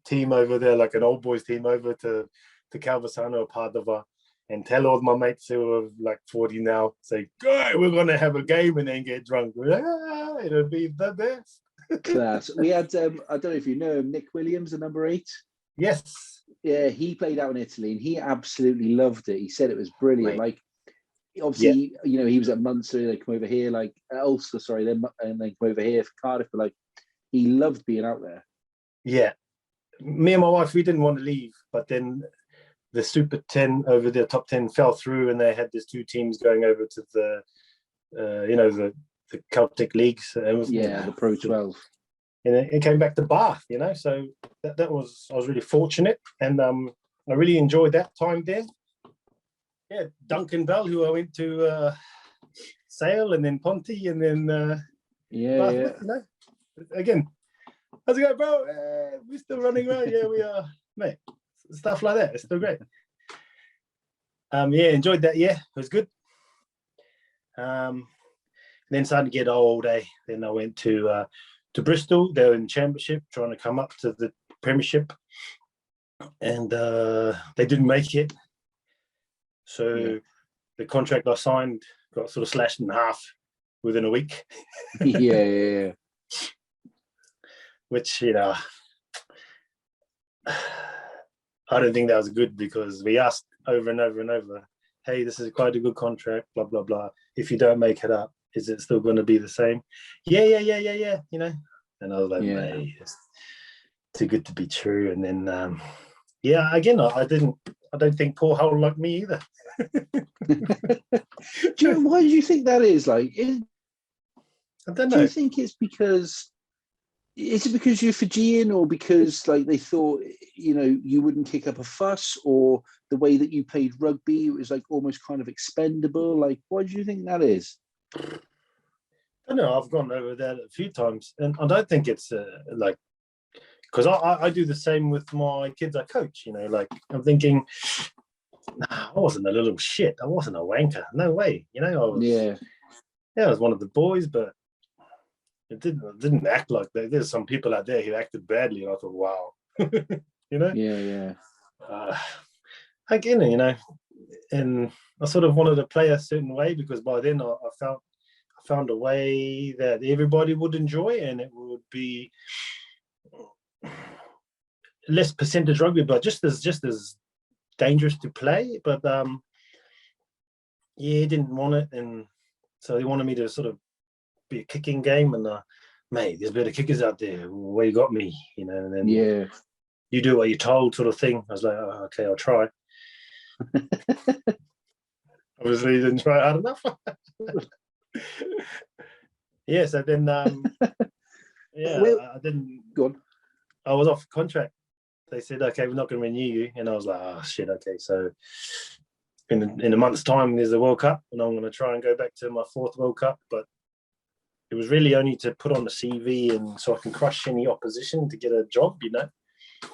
team over there, like an old boys team over to Calvisano or Padova, and tell all my mates who are 40 now, say, "Good, we're going to have a game and then get drunk." We're like, it'll be the best. Class. We had, I don't know if you know him, Nick Williams, the number 8. Yes. Yeah, he played out in Italy and he absolutely loved it. He said it was brilliant. Mate. Obviously, he was at Munster, they come over here, Ulster, sorry, and then come over here for Cardiff, but he loved being out there. Yeah. Me and my wife, we didn't want to leave, but then the Super 10 over the top 10 fell through, and they had these 2 teams going over to the, the Celtic leagues. The Pro 12. And it came back to Bath, so I was really fortunate, and I really enjoyed that time there. Yeah, Duncan Bell, who I went to Sale and then Ponty and then Bath with, Again, How's it going, bro? We're still running around. Yeah, we are, mate. Stuff like that. It's still great. Yeah, enjoyed that. Yeah, it was good. Then started to get old. Then I went to Bristol. They were in Championship, trying to come up to the Premiership, and they didn't make it. So the contract I signed got sort of slashed in half within a week. Yeah. Which, you know, I don't think that was good, because we asked over and over and over, hey, this is quite a good contract, blah, blah, blah. If you don't make it up, is it still going to be the same? Yeah, you know. And I was like, hey, it's too good to be true. And then, again, I don't think Paul Hull liked me either. Why do you think that is? Like, I don't know. Do you think it's because, is it because you're Fijian, or because like they thought, you know, you wouldn't kick up a fuss, or the way that you played rugby, it was like almost kind of expendable? Like, why do you think that is? I know, I've gone over that a few times, and I don't think it's like, because I do the same with my kids I coach, you know, like I'm thinking, nah, I wasn't a little shit. I wasn't a wanker. No way. You know, I was one of the boys, but it didn't act like that. There's some people out there who acted badly, and I thought, wow. You know? Yeah. Again, you know, and I sort of wanted to play a certain way, because by then I found a way that everybody would enjoy, and it would be less percentage rugby, but just as dangerous to play. But he didn't want it, and so he wanted me to sort of be a kicking game. And mate, there's better kickers out there. Where you got me, you know? And then you do what you're told, sort of thing. I was like, oh, okay, I'll try. Obviously, he didn't try hard enough. So then, I didn't. Good. I was off contract. They said, okay, we're not going to renew you. And I was like, oh, shit, okay. So in a month's time, there's a World Cup, and I'm going to try and go back to my 4th World Cup. But it was really only to put on the CV, and so I can crush any opposition to get a job, you know?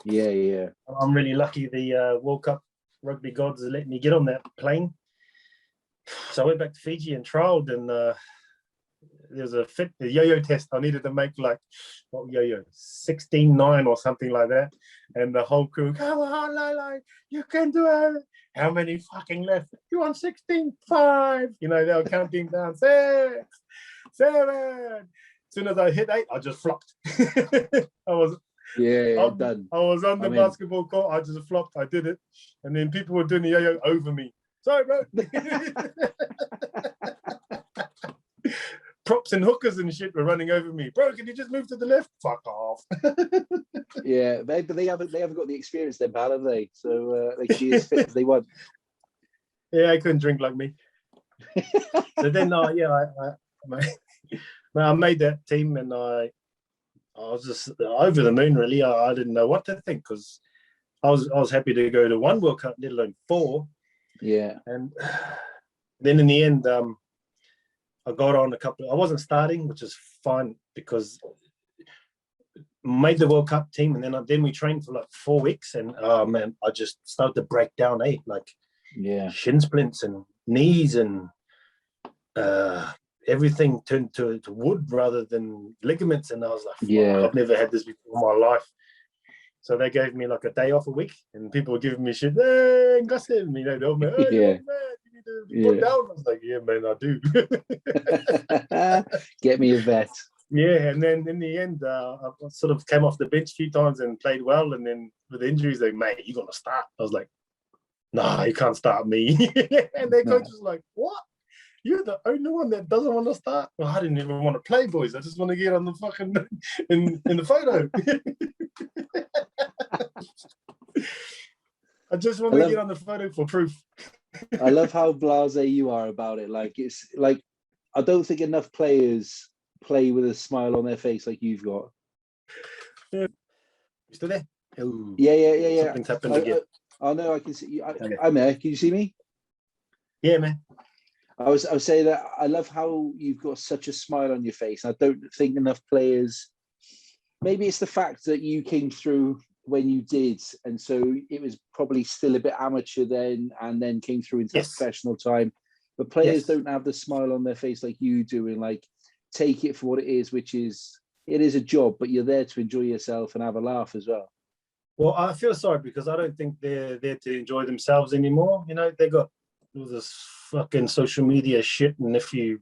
Yeah. I'm really lucky the World Cup rugby gods let me get on that plane. So I went back to Fiji and trialled, and there was a yo-yo test. I needed to make like, what yo-yo, 16.9 or something like that. And the whole crew, come on, Lolo, you can do it. How many fucking left? You want 16.5? You know, they were counting down, 6, 7. As soon as I hit 8, I just flopped. I was done. I was on the basketball court. I just flopped. I did it. And then people were doing the yo-yo over me. Sorry, bro. Props and hookers and shit were running over me. Bro, can you just move to the left? Fuck off. But they haven't got the experience then, pal, have they? So they can be as fit as they want. Yeah, I couldn't drink like me. So then, I made that team, and I was just over the moon, really. I didn't know what to think, because I was happy to go to 1 World Cup, let alone 4. Yeah. And then in the end, I got on a couple. I wasn't starting, which is fine, because made the World Cup team, and then we trained for like 4 weeks, and man, I just started to break down, like shin splints and knees, and everything turned to wood rather than ligaments, and I was like, I've never had this before in my life. So they gave me like a day off a week, and people were giving me shit. Hey, Gustin, you know, they'll be, oh, man, you need to put down. I was like, yeah, man, I do. Get me a vet. Yeah, and then in the end, I sort of came off the bench a few times and played well, and then with injuries, they, mate, you're going to start. I was like, nah, you can't start me. And their coach was like, what? You're the only one that doesn't want to start? Well, I didn't even want to play, boys. I just want to get on the fucking in the photo. I just want to get on the photo for proof. I love how blasé you are about it. Like, it's like, I don't think enough players play with a smile on their face like you've got. You still there? Ooh, yeah. Something's happened again. I know, I can see you. I'm there. Can you see me? Yeah, man. I was saying that I love how you've got such a smile on your face. I don't think enough players maybe it's the fact that you came through when you did, and so it was probably still a bit amateur then, and then came through into that professional time. But players don't have the smile on their face like you do, and like take it for what it is, which is it is a job, but you're there to enjoy yourself and have a laugh as well. Well, I feel sorry because I don't think they're there to enjoy themselves anymore. You know, they got all this fucking social media shit, and if you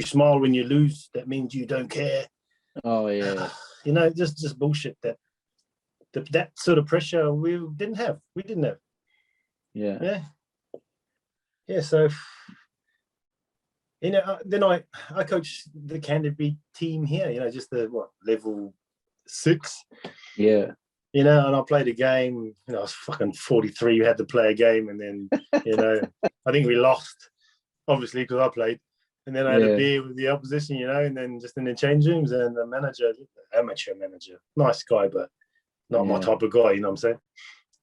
smile when you lose, that means you don't care. Oh yeah, you know, just bullshit. That sort of pressure we didn't have. Yeah. So, you know, then I coached the Canterbury team here. You know, just the level 6. Yeah. You know, and I played a game. You know, I was fucking 43. You had to play a game, and then you know, I think we lost, obviously, because I played. And then I had a beer with the opposition, you know, and then just in the change rooms, and the manager, amateur manager, nice guy, but not my type of guy. You know what I'm saying?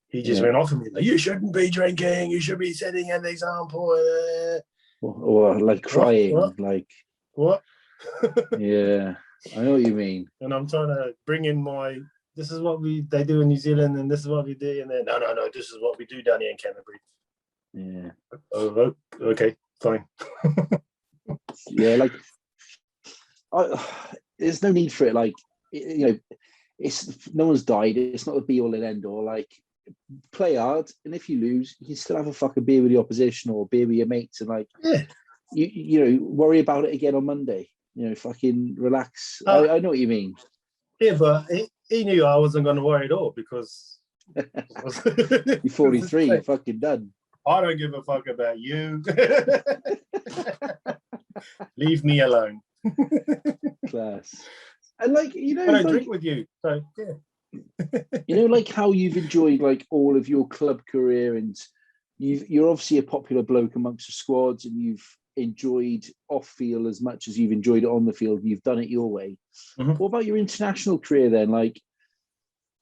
He just went off at me like, "You shouldn't be drinking. You should be setting an example." Or like crying, what? like what? Yeah, I know what you mean. And I'm trying to bring in this is what they do in New Zealand, and this is what we do, and then no, this is what we do down here in Canterbury. Yeah. Oh, okay, fine. Yeah, like there's no need for it. Like you know, it's no one's died. It's not the be all and end all. Like play hard, and if you lose, you can still have a fucking beer with the opposition or a beer with your mates, and like you know, worry about it again on Monday. You know, fucking relax. I know what you mean. Yeah, but he knew I wasn't going to worry at all because you're 43. You're fucking done. I don't give a fuck about you. Leave me alone. Class. And like, you know, I don't drink with you. So yeah. You know, like how you've enjoyed like all of your club career, and you're obviously a popular bloke amongst the squads, and you've enjoyed off field as much as you've enjoyed it on the field. You've done it your way. Mm-hmm. What about your international career then? Like,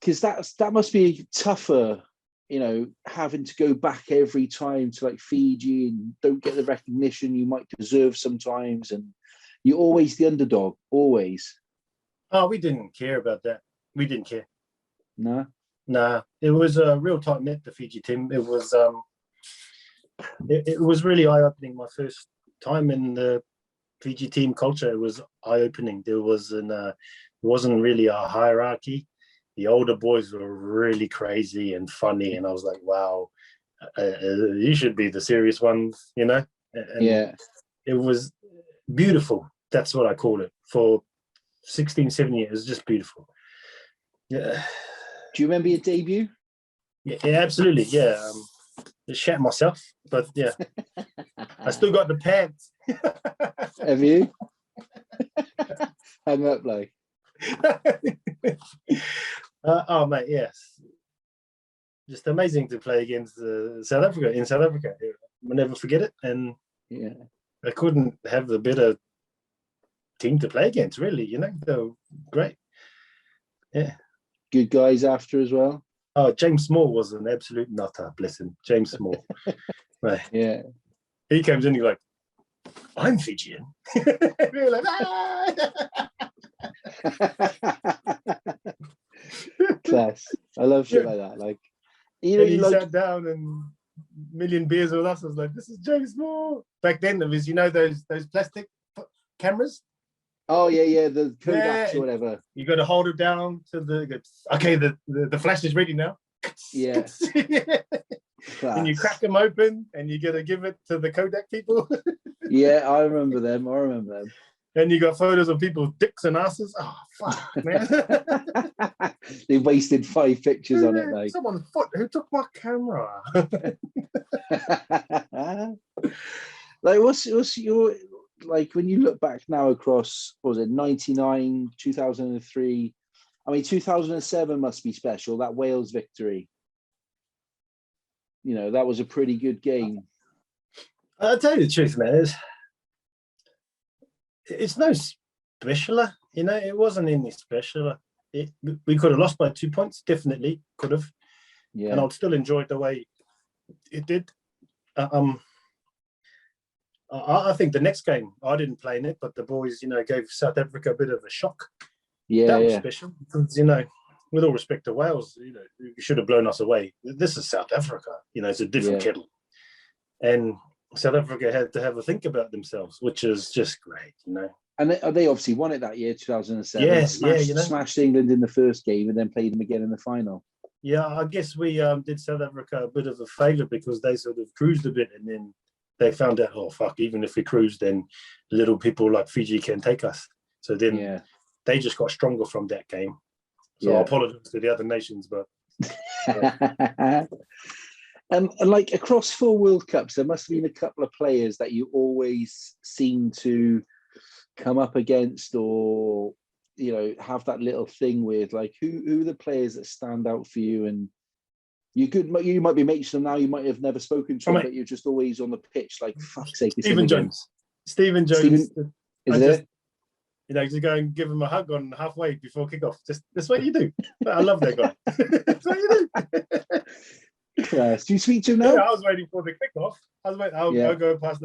because that must be tougher, you know, having to go back every time to like Fiji and don't get the recognition you might deserve sometimes, and you're always the underdog, always. Oh, we didn't care about that. We didn't care. No. Nah, it was a real tight knit, the Fiji team. It was it was really eye opening. My first time in the Fiji team culture, it was eye opening. There wasn't really a hierarchy. The older boys were really crazy and funny, and I was like, wow, you should be the serious ones, you know? And it was beautiful. That's what I call it. For 16, 17 years, it was just beautiful. Yeah. Do you remember your debut? Yeah, absolutely. Yeah. Shat myself, but yeah. I still got the pants. Have you? Hung up like. Oh mate, yes, just amazing to play against South Africa in South Africa. I'll never forget it, and I couldn't have a better team to play against. Really, you know, they were great. Yeah, good guys after as well. Oh, James Small was an absolute nutter. Bless him, James Small. Right. Yeah, he comes in. He's like, "I'm Fijian." We were like, "Ah!" Class. I love shit like that. Like, you know, he sat down and million beers with us. I was like, "This is James Moore." Back then, there was, you know, those plastic cameras. Oh yeah, the Kodaks or whatever. You got to hold it down to the flash is ready now. Yeah. And you crack them open, and you got to give it to the Kodak people. Yeah, I remember them. And you got photos of people's dicks and asses. Oh, fuck, man. They wasted 5 pictures on it, like. Someone's foot. Who took my camera? Like, what's your, like, when you look back now across, what was it, 99, 2003? I mean, 2007 must be special, that Wales victory. You know, that was a pretty good game. I'll tell you the truth, man. It's no specialer, you know. It wasn't any specialer. We could have lost by 2 points, definitely could have. Yeah. And I'd still enjoy it the way it did. I think the next game, I didn't play in it, but the boys, you know, gave South Africa a bit of a shock. Yeah, that was special. Because, with all respect to Wales, you should have blown us away. This is South Africa. It's a different kettle. And South Africa had to have a think about themselves, which is just great, And they obviously won it that year, 2007. Yeah, smashed England in the first game and then played them again in the final. Yeah, I guess we did South Africa a bit of a favour because they sort of cruised a bit, and then they found out, oh fuck, even if we cruise, then little people like Fiji can take us. So then they just got stronger from that game. So I apologise to the other nations, but and like across 4 World Cups, there must have been a couple of players that you always seem to come up against, or have that little thing with. Like, who are the players that stand out for you? And you might be mates with them now, you might have never spoken to them, but you're just always on the pitch, like, fuck's sake, Stephen Jones. Just go and give him a hug on halfway before kickoff. That's what you do. I love that guy. That's what you do. Class. Do you speak to him now? Yeah, I was waiting for the kickoff. I'll go past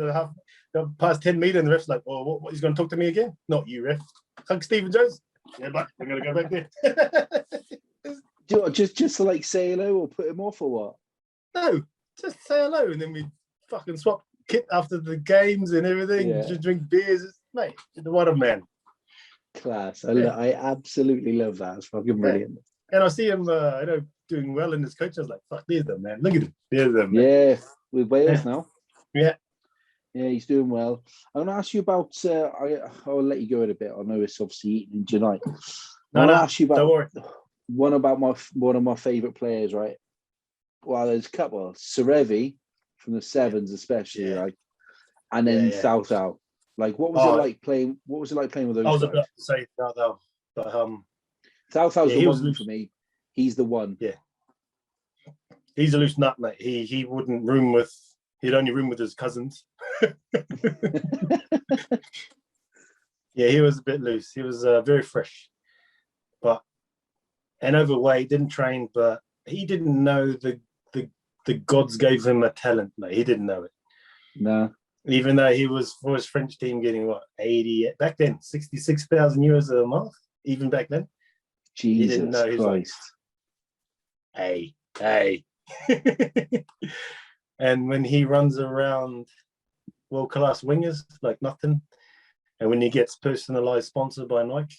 past 10 meters, and the ref's like, "Oh, what? He's going to talk to me again? Not you, ref. Hug Stephen Jones." Yeah, but I'm going to go back there. just to like say hello or put him off or what? No, just say hello, and then we fucking swap kit after the games and everything. Yeah. Just drink beers, mate. What a man. Class. I absolutely love that. It's fucking brilliant. And I see him, doing well in his coach. I was like, fuck, there's them, man. Look at him. There's them, man. Yeah, with Wales now. Yeah. Yeah, he's doing well. I'm going to ask you about, I'll let you go in a bit. I know it's obviously eating tonight. I'll ask you about, don't worry. one of my favourite players, right? Well, there's a couple. Serevi from the Sevens, especially, like, and then CauCau. Like, what was it like playing? What was it like playing with those guys? I was about to say CauCau, but CauCau's the one for me. He's the one. Yeah, he's a loose nut, mate. He wouldn't room with. He'd only room with his cousins. Yeah, he was a bit loose. He was very fresh, and overweight. Didn't train, but he didn't know the gods gave him a talent, mate. He didn't know it. No. Even though he was for his French team getting 80 back then, 66,000 euros a month. Even back then, Jesus he didn't know Christ. Hey. And when he runs around world-class wingers like nothing, and when he gets personalized sponsored by Nike,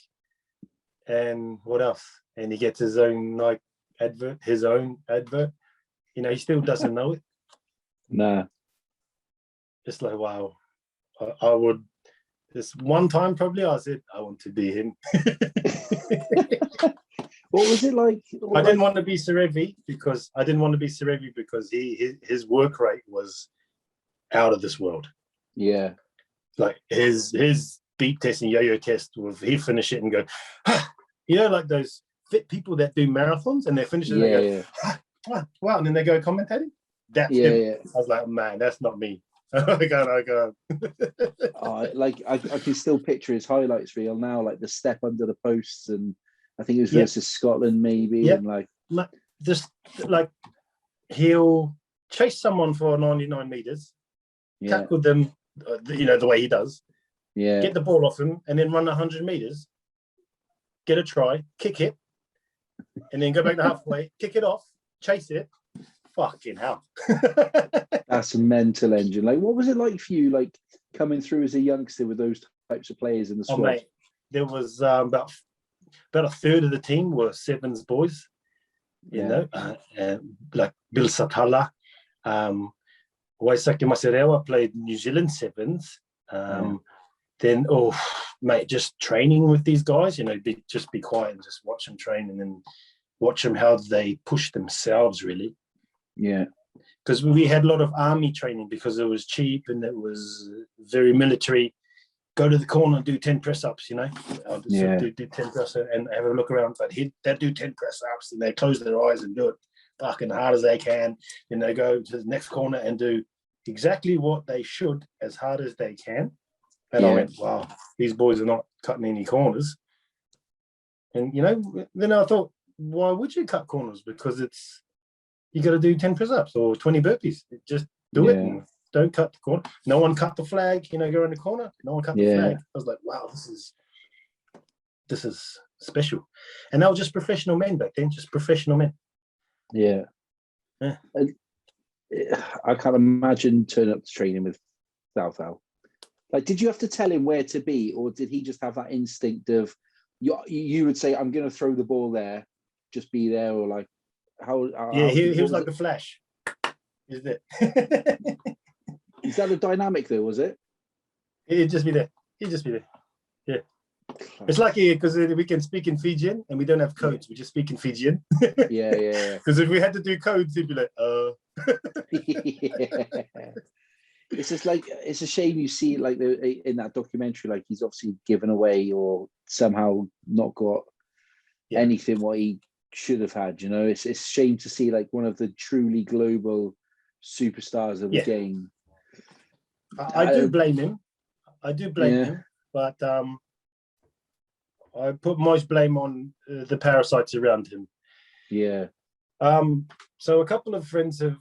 and what else? And he gets his own Nike advert, he still doesn't know it. Nah. It's like, wow, I would. This one time probably I said I want to be him. What was it like? I didn't want to be Serevi because his work rate was out of this world. Yeah, like his beat test and yo-yo test was he'd finish it and go, like those fit people that do marathons and they finish it and they go, wow, and then they go commentating. That's him. Yeah. I was like, man, that's not me. I can't. I can still picture his highlights reel now, like the step under the posts, and I think it was versus Scotland maybe, and like just like he'll chase someone for 99 meters, tackle them, the way he does, get the ball off him, and then run 100 meters, get a try, kick it, and then go back to halfway, kick it off, chase it. Fucking hell. That's a mental engine. Like, what was it like for you, like coming through as a youngster with those types of players in the squad? Mate, there was about a third of the team were Sevens boys, like Bill Satala, Waisake Maserewa played New Zealand Sevens. Then, mate, just training with these guys, just be quiet and just watch them train and then watch them how they push themselves, really. Yeah. Because we had a lot of army training because it was cheap and it was very military. Go to the corner and do 10 press-ups, I'll just do 10 press-ups and have a look around. But they'd do 10 press-ups and they close their eyes and do it fucking hard as they can. Then they go to the next corner and do exactly what they should as hard as they can. And I went, wow, these boys are not cutting any corners. And, then I thought, why would you cut corners? Because you got to do 10 press-ups or 20 burpees. Just do it and don't cut the corner. No one cut the flag, go in the corner. No one cut the flag. I was like, wow, this is special. And they were just professional men back then, just professional men. Yeah. I can't imagine turning up to training with CauCau. Like, did you have to tell him where to be, or did he just have that instinct of you would say, I'm going to throw the ball there, just be there, or like how he was like the Flash, isn't it? Is that a dynamic though, was it? He'd just be there. Yeah. It's lucky because we can speak in Fijian and we don't have codes. We just speak in Fijian. Yeah. Because if we had to do codes, he'd be like, Yeah. It's just like, it's a shame you see like in that documentary, like he's obviously given away or somehow not got anything what he should have had. You know, it's a shame to see like one of the truly global superstars of the game. I do blame him. But I put most blame on the parasites around him. Yeah. So a couple of friends have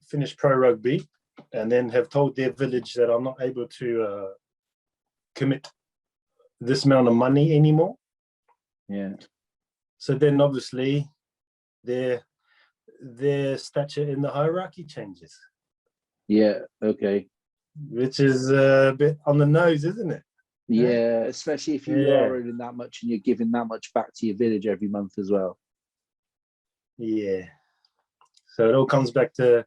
finished pro rugby and then have told their village that I'm not able to commit this amount of money anymore. Yeah. So then obviously their stature in the hierarchy changes. Yeah. Okay. Which is a bit on the nose, isn't it? Yeah, especially if you are earning that much and you're giving that much back to your village every month as well. Yeah. So it all comes back to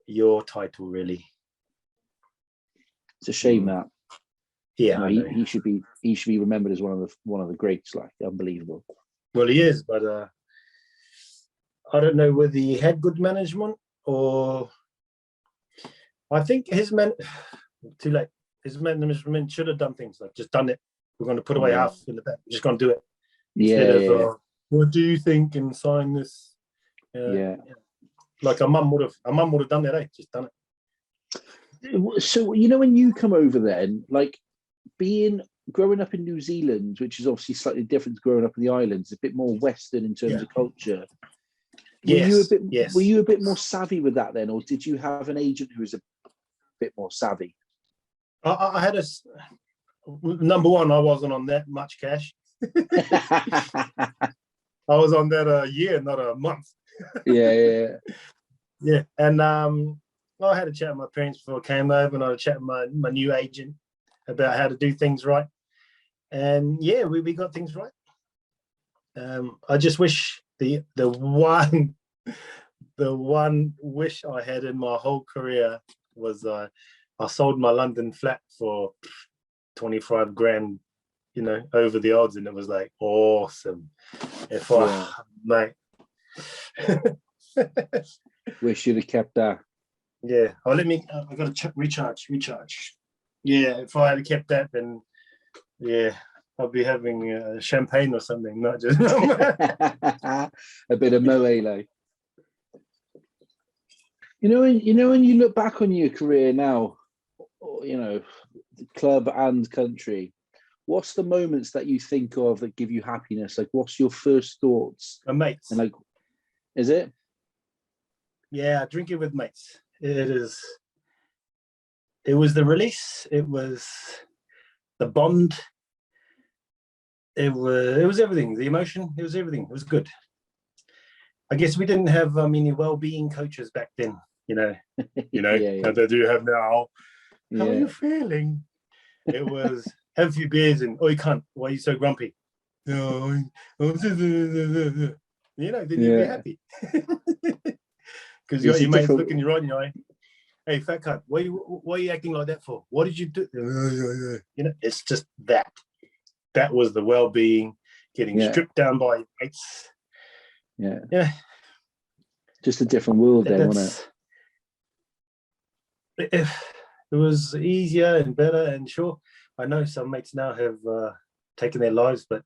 your title, really. It's a shame that. Yeah, he should be remembered as one of the greats. Like, unbelievable. Well, he is, but I don't know whether he had good management or I think his too late. His management should have done things like just done it. We're going to put away half in the back. We're just going to do it instead of what do you think and sign this. Like a mum would have done that. Just done it. So when you come over, then like growing up in New Zealand, which is obviously slightly different to growing up in the islands, a bit more Western in terms of culture. Were you a bit more savvy with that then, or did you have an agent who was a bit more savvy? I had number one, I wasn't on that much cash. I was on that a year, not a month. Yeah. And I had a chat with my parents before I came over, and I had a chat with my new agent about how to do things right. And we got things right. I just wish the one wish I had in my whole career was I sold my London flat for 25 grand, over the odds, and it was like awesome. Mate. Wish you'd have kept that. Yeah. Oh, I got to recharge. Yeah, if I had kept that, then I'd be having champagne or something, not just a bit of Moet, like. When you look back on your career now, club and country, what's the moments that you think of that give you happiness? Like, what's your first thoughts? My mates. And like, is it? Yeah, drinking with mates. It is. It was the release. It was the bond. It was everything. The emotion. It was everything. It was good. I guess we didn't have any well-being coaches back then. How they do have now. How are you feeling? It was have a few beers and you can't. Why are you so grumpy? No, then you'd be happy because you got your mates looking you right in your eye. Hey, fat cunt, why are you acting like that for? What did you do? It's just that. That was the well-being, getting stripped down by your mates. Yeah. Just a different world then, wasn't it? It was easier and better, and sure, I know some mates now have taken their lives, but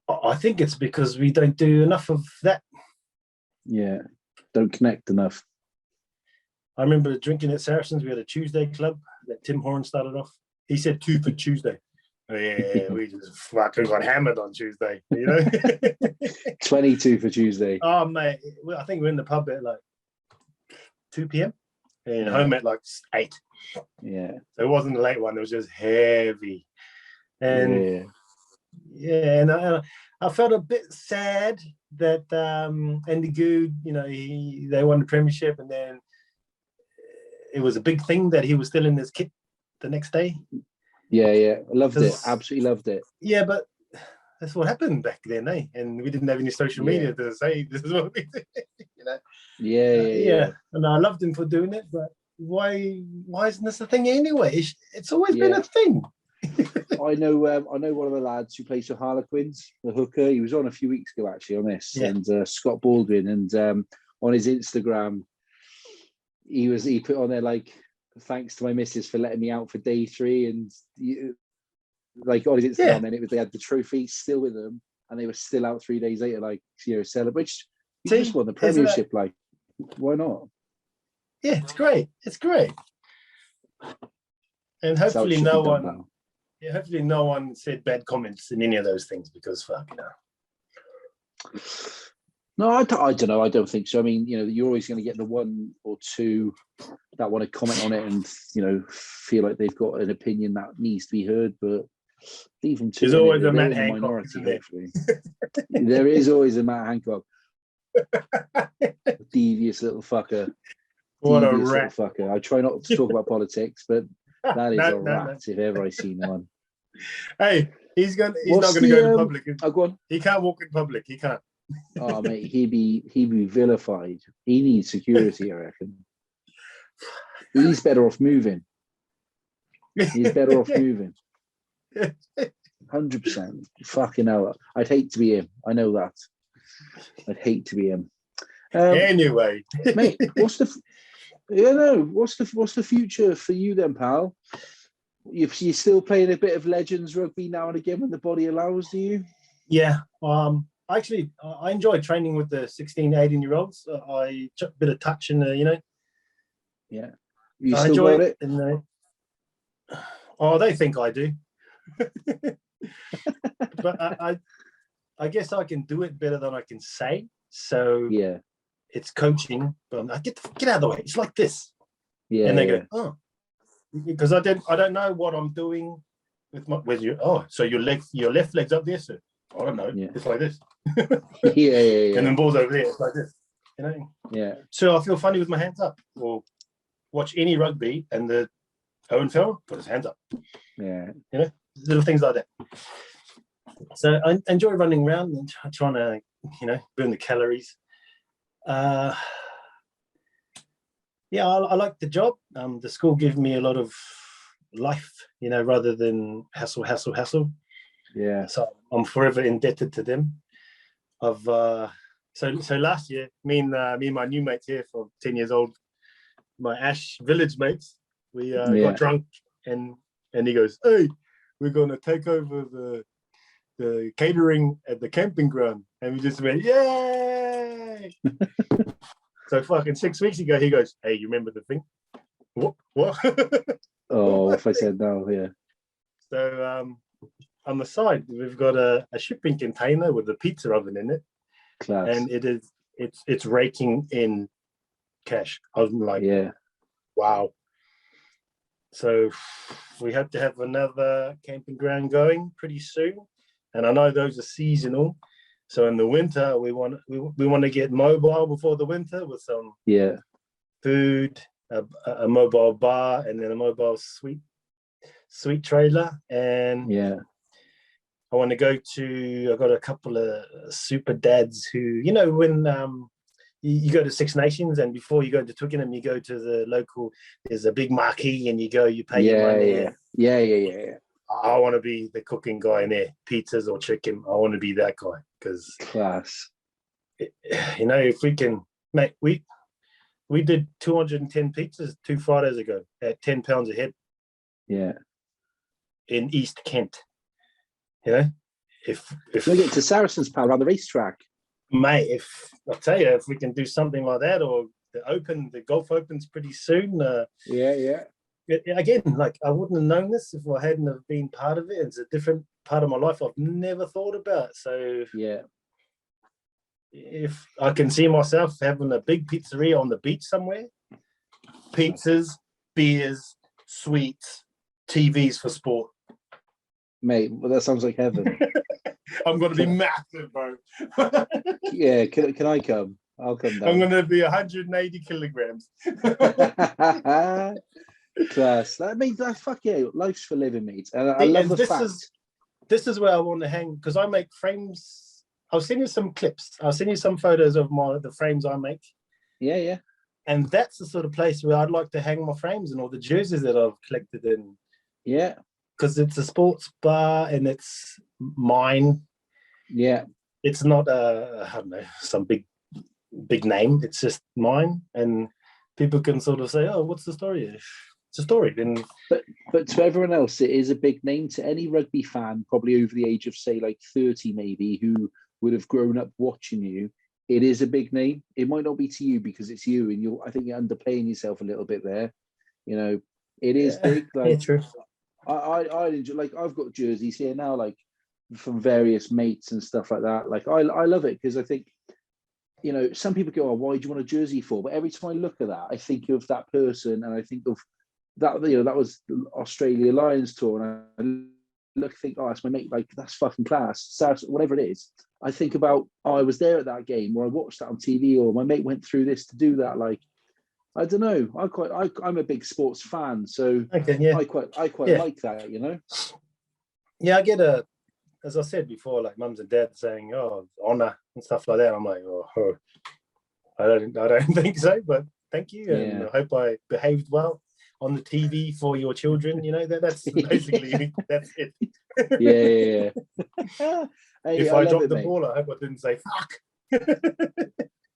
I think it's because we don't do enough of that. Yeah, don't connect enough. I remember drinking at Saracens. We had a Tuesday club that Tim Horan started off. He said 2 for Tuesday. Oh, yeah, we just fucking got hammered on Tuesday, 22 for Tuesday. Oh, mate, I think we're in the pub at like 2 p.m. and home at like 8. Yeah. So it wasn't a late one. It was just heavy. And Yeah, and I felt a bit sad that Andy Good, they won the premiership, and then it was a big thing that he was still in his kit the next day. Yeah, I loved it. Absolutely loved it. Yeah, but that's what happened back then, eh? And we didn't have any social media to say this is what we did, Yeah. And I loved him for doing it, but why isn't this a thing anyway? It's always been a thing. I know one of the lads who plays for Harlequins, the hooker. He was on a few weeks ago actually on this, and Scott Baldwin, and on his Instagram, he put on there like, thanks to my missus for letting me out for day 3, and like on his Instagram, then they had the trophy still with them, and they were still out 3 days later, like celebrate. You just won the premiership, like why not? Yeah, it's great. And hopefully no one said bad comments in any of those things, because No, I don't know. I don't think so. I mean, you're always going to get the one or two that want to comment on it and, feel like they've got an opinion that needs to be heard, but leave them to There's always a Matt Hancock, minority, hopefully. There is always a Matt Hancock. Devious little fucker. What a rat. Little fucker. I try not to talk about politics, but that is a rat if ever I seen one. Hey, he's not going to go to public. Go on. He can't walk in public. He can't. Oh mate, he'd be vilified. He needs security, I reckon. He's better off moving. 100%. Fucking hell. I'd hate to be him. I know that. I'd hate to be him. Anyway, mate, what's the future for you then, pal? You're still playing a bit of Legends rugby now and again when the body allows, do you? Yeah. Actually, I enjoy training with the 16, 18-year-olds. I took a bit of touch in the, Yeah. You still got it? They think I do. But I guess I can do it better than I can say. So yeah, it's coaching. But I get out of the way. It's like this. Yeah. And they go, oh, because I don't know what I'm doing with you. Oh, so your left leg's up there, sir. I don't know. Yeah. It's like this. yeah. And then ball's over there. It's like this. Yeah. So I feel funny with my hands up. Or watch any rugby and the Owen Farrell put his hands up. Yeah. Little things like that. So I enjoy running around and trying to, burn the calories. I like the job. The school gives me a lot of life, rather than hassle. Yeah. So I'm forever indebted to them. So last year, me and my new mates here for 10 years old, my Ash village mates, we got drunk and he goes, hey, we're gonna take over the catering at the camping ground, and we just went, yay! So fucking 6 weeks ago, he goes, hey, you remember the thing? What? Oh, if I said no, yeah. So on the side, we've got a shipping container with a pizza oven in it. Class. And it's raking in cash. I was like, wow. So we hope to have another camping ground going pretty soon, and I know those are seasonal. So in the winter, we want to get mobile before the winter with some food, a mobile bar, and then a mobile sweet trailer. And I want to go to. I've got a couple of super dads who, when you go to Six Nations, and before you go to Twickenham, you go to the local. There's a big marquee, and you pay your money. Yeah. I want to be the cooking guy in there, pizzas or chicken. I want to be that guy because class. If we can, mate, we did 210 pizzas 2 Fridays ago at £10 a head. Yeah. In East Kent. If we get to Saracens, pal, around the racetrack. Mate, if I tell you, if we can do something like that, or the golf opens pretty soon. Again, like I wouldn't have known this if I hadn't have been part of it. It's a different part of my life I've never thought about. So if I can see myself having a big pizzeria on the beach somewhere, pizzas, beers, sweets, TVs for sport. Mate, well, that sounds like heaven. I'm going to be massive, bro. Yeah, can I come? I'll come down. I'm going to be 180 kilograms. Class. That means that fuck yeah, life's for living, mate. And I love the fact. This is where I want to hang, because I make frames. I'll send you some clips. I'll send you some photos of the frames I make. Yeah, yeah. And that's the sort of place where I'd like to hang my frames and all the jerseys that I've collected in. Yeah. Because it's a sports bar and it's mine. Yeah. It's not I don't know, some big name. It's just mine. And people can sort of say, oh, what's the story? It's a story. Then, but to everyone else, it is a big name. To any rugby fan, probably over the age of, say, like 30 maybe, who would have grown up watching you, it is a big name. It might not be to you because it's you, and I think you're underplaying yourself a little bit there. You know, it is big. Like, yeah, true. I enjoy, like, I've got jerseys here now, like from various mates and stuff like that. Like, I love it because I think, you know, some people go, oh, why do you want a jersey for? But every time I look at that, I think of that person, and I think of that, you know, that was the Australia Lions tour, and I think, oh, that's my mate, like, that's fucking class. So whatever it is, I think about, oh, I was there at that game, or I watched that on TV, or my mate went through this to do that. Like, I don't know. I'm a big sports fan, so okay, yeah. I quite like that, you know. Yeah, I get as I said before, like mums and dads saying, "Oh, honor" and stuff like that. I'm like, oh, I don't think so, but thank you, and I hope I behaved well on the TV for your children. You know, that's basically that's it. Yeah. Hey, if I dropped the ball, I hope I didn't say fuck.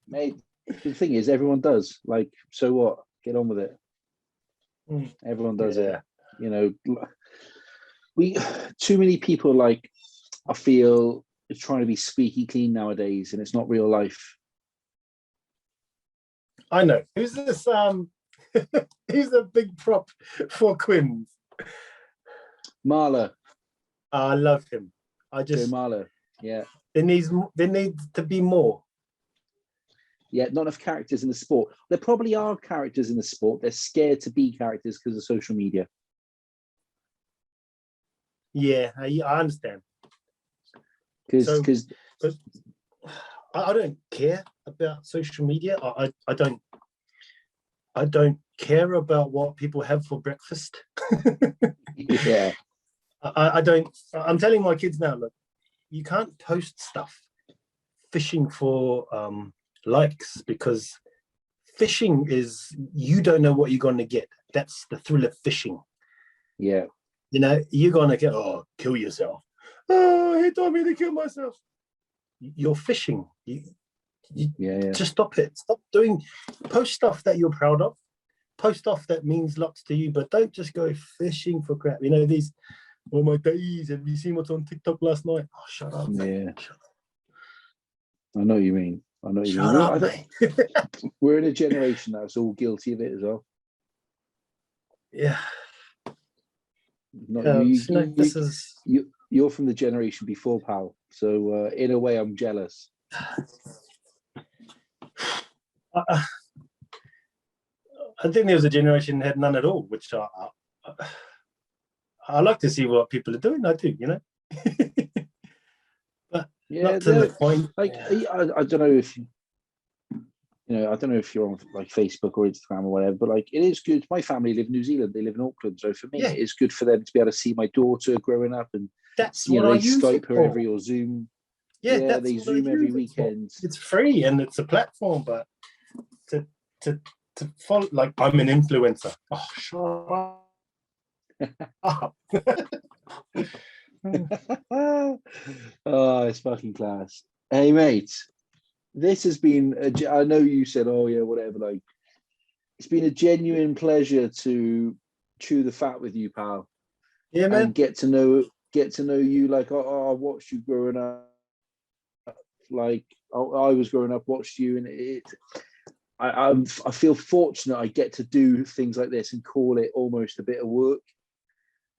Mate, the thing is, everyone does. Like, so what? Get on with it. Everyone does it. You know, too many people, like, I feel, are trying to be squeaky clean nowadays, and it's not real life. I know. Who's this? Who's the big prop for Quins? Marla. I love him. Joe Marla. Yeah. There needs to be more. Yeah, not enough characters in the sport. There probably are characters in the sport. They're scared to be characters because of social media. Yeah, I understand. Because I don't care about social media. I don't care about what people have for breakfast. Yeah. I don't. I'm telling my kids now, look, you can't post stuff fishing for likes, because fishing is, you don't know what you're going to get. That's the thrill of fishing. Yeah. You know, you're going to get, oh, kill yourself. Oh, he told me to kill myself. You're fishing. Yeah. Just stop it. Stop doing, post stuff that you're proud of. Post stuff that means lots to you, but don't just go fishing for crap. You know, these, oh my days, have you seen what's on TikTok last night? Oh, shut up. Yeah. Shut up. I know what you mean. Shut up, mate. We're in a generation that's all guilty of it as well. Yeah. You're from the generation before, pal. So in a way, I'm jealous. I think there was a generation that had none at all, which I like to see what people are doing. I do, you know. But not to the point. Like, I don't know if I don't know if you're on like Facebook or Instagram or whatever, but like, it is good. My family live in New Zealand; they live in Auckland, so for me, it's good for them to be able to see my daughter growing up, and that's what I use Skype her every or Zoom. Yeah, they Zoom every weekend. It's free and it's a platform, but to follow, like, I'm an influencer. Oh, shut up. Oh, it's fucking class. Hey, mate, this has been I know you said, oh yeah, whatever, like, it's been a genuine pleasure to chew the fat with you, pal. Yeah, man. And get to know you. Like, I watched you growing up. Like, I was growing up, watched you, and I feel fortunate I get to do things like this and call it almost a bit of work.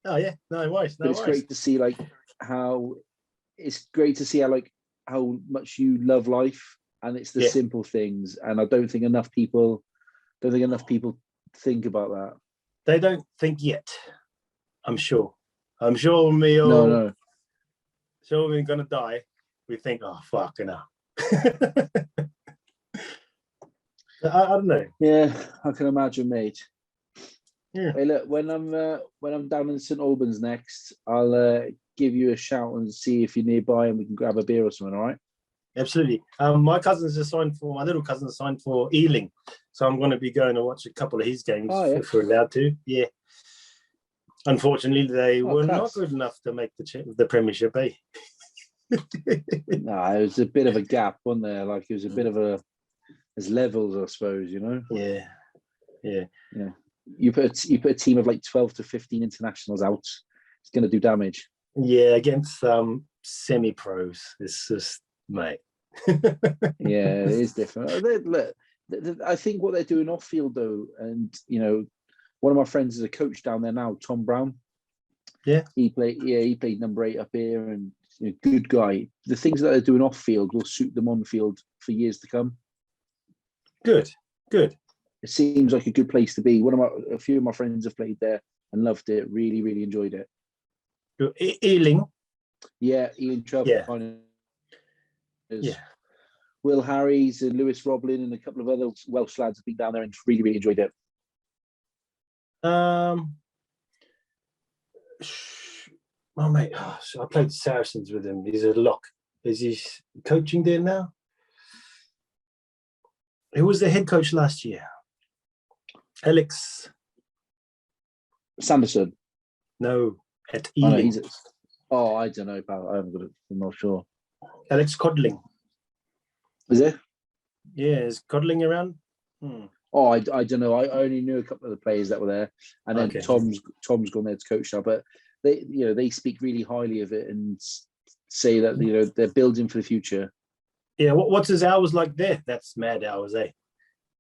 Oh yeah, no worries. But it's great to see, like, how much you love life, and it's the simple things. And I don't think enough people think about that. They don't think yet. I'm sure. No. sure we're gonna die, we think, oh fucking hell. I don't know. Yeah, I can imagine, mate. Yeah. Hey, look, when I'm down in St Albans next, I'll give you a shout and see if you're nearby, and we can grab a beer or something. All right? Absolutely. My little cousin's assigned for Ealing, so I'm going to be going to watch a couple of his games if we're allowed to. Yeah. Unfortunately, they were not good enough to make the Premiership. Eh? No, it was a bit of a gap, wasn't there? Like it was a bit of there's levels, I suppose. You know. Yeah. Yeah. Yeah. You put a team of like 12 to 15 internationals out, it's going to do damage. Yeah, against semi-pros, it's just, mate. Yeah, it is different. Look, I think what they're doing off field though, and you know, one of my friends is a coach down there now, Tom Brown. Yeah, he played number 8 up here, and you know, good guy. The things that they're doing off field will suit them on field for years to come. Good. It seems like a good place to be. A few of my friends have played there and loved it. Really, really enjoyed it. Ealing. Yeah, Ian Chubb. Yeah. Will Harries and Lewis Roblin and a couple of other Welsh lads have been down there and really, really enjoyed it. Oh mate, I played Saracens with him. He's a lock. Is he coaching there now? Who was the head coach last year? Alex Sanderson. No, at Ealing. I don't know about. I'm not sure. Alex Codling. Is it? Yeah, is Codling around? Oh, I don't know. I only knew a couple of the players that were there, and then Tom's gone there to coach now. But they speak really highly of it and say that they're building for the future. Yeah, what's his hours like there? That's mad hours, eh?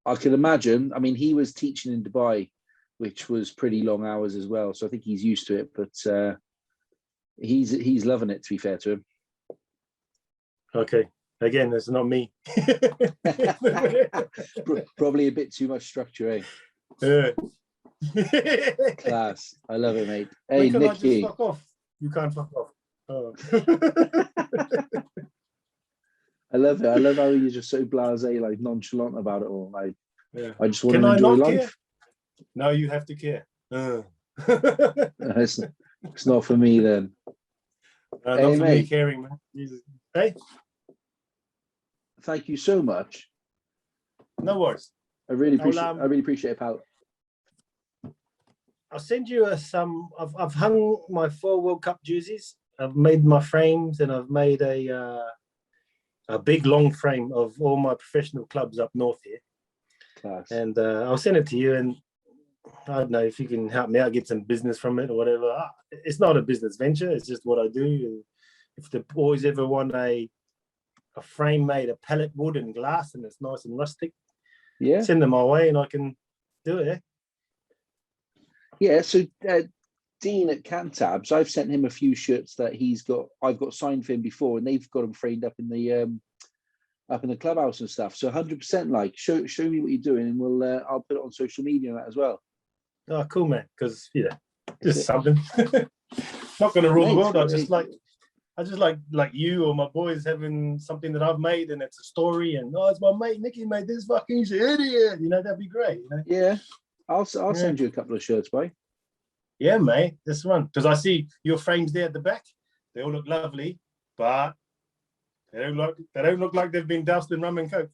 I can imagine. I mean, he was teaching in Dubai, which was pretty long hours as well. So I think he's used to it. But he's loving it. To be fair to him. Okay. Again, it's not me. Probably a bit too much structure, eh? Class. I love it, mate. Hey, Nicky. I just fuck off? You can't fuck off. Oh. I love it. I love how you're just so blasé, like nonchalant about it all. Like, I just want to enjoy life. Care? No, you have to care. It's not for me then. Not for me caring, man. Jesus. Hey. Thank you so much. No worries. I really appreciate it, pal. I'll send you some. I've hung my 4 World Cup jerseys. I've made my frames, and I've made a big long frame of all my professional clubs up north here. Class. And I'll send it to you, and I don't know if you can help me out, get some business from it or whatever. It's not a business venture. It's just what I do. And if the boys ever want a frame made of pallet wood and glass and it's nice and rustic, send them my way and I can do it. Yeah, so Dean at Cantabs, I've sent him a few shirts that I've got signed for him before, and they've got them framed up in the clubhouse and stuff. So 100%, like show me what you're doing, and I'll put it on social media and that as well. Oh, cool, man. Because just something. Not going to rule the world. I just like you or my boys having something that I've made, and it's a story. And it's my mate Nicky made this fucking idiot. That'd be great. Yeah, I'll send you a couple of shirts, boy. Yeah, mate, this one, because I see your frames there at the back. They all look lovely, but they don't look like they've been doused in rum and coke.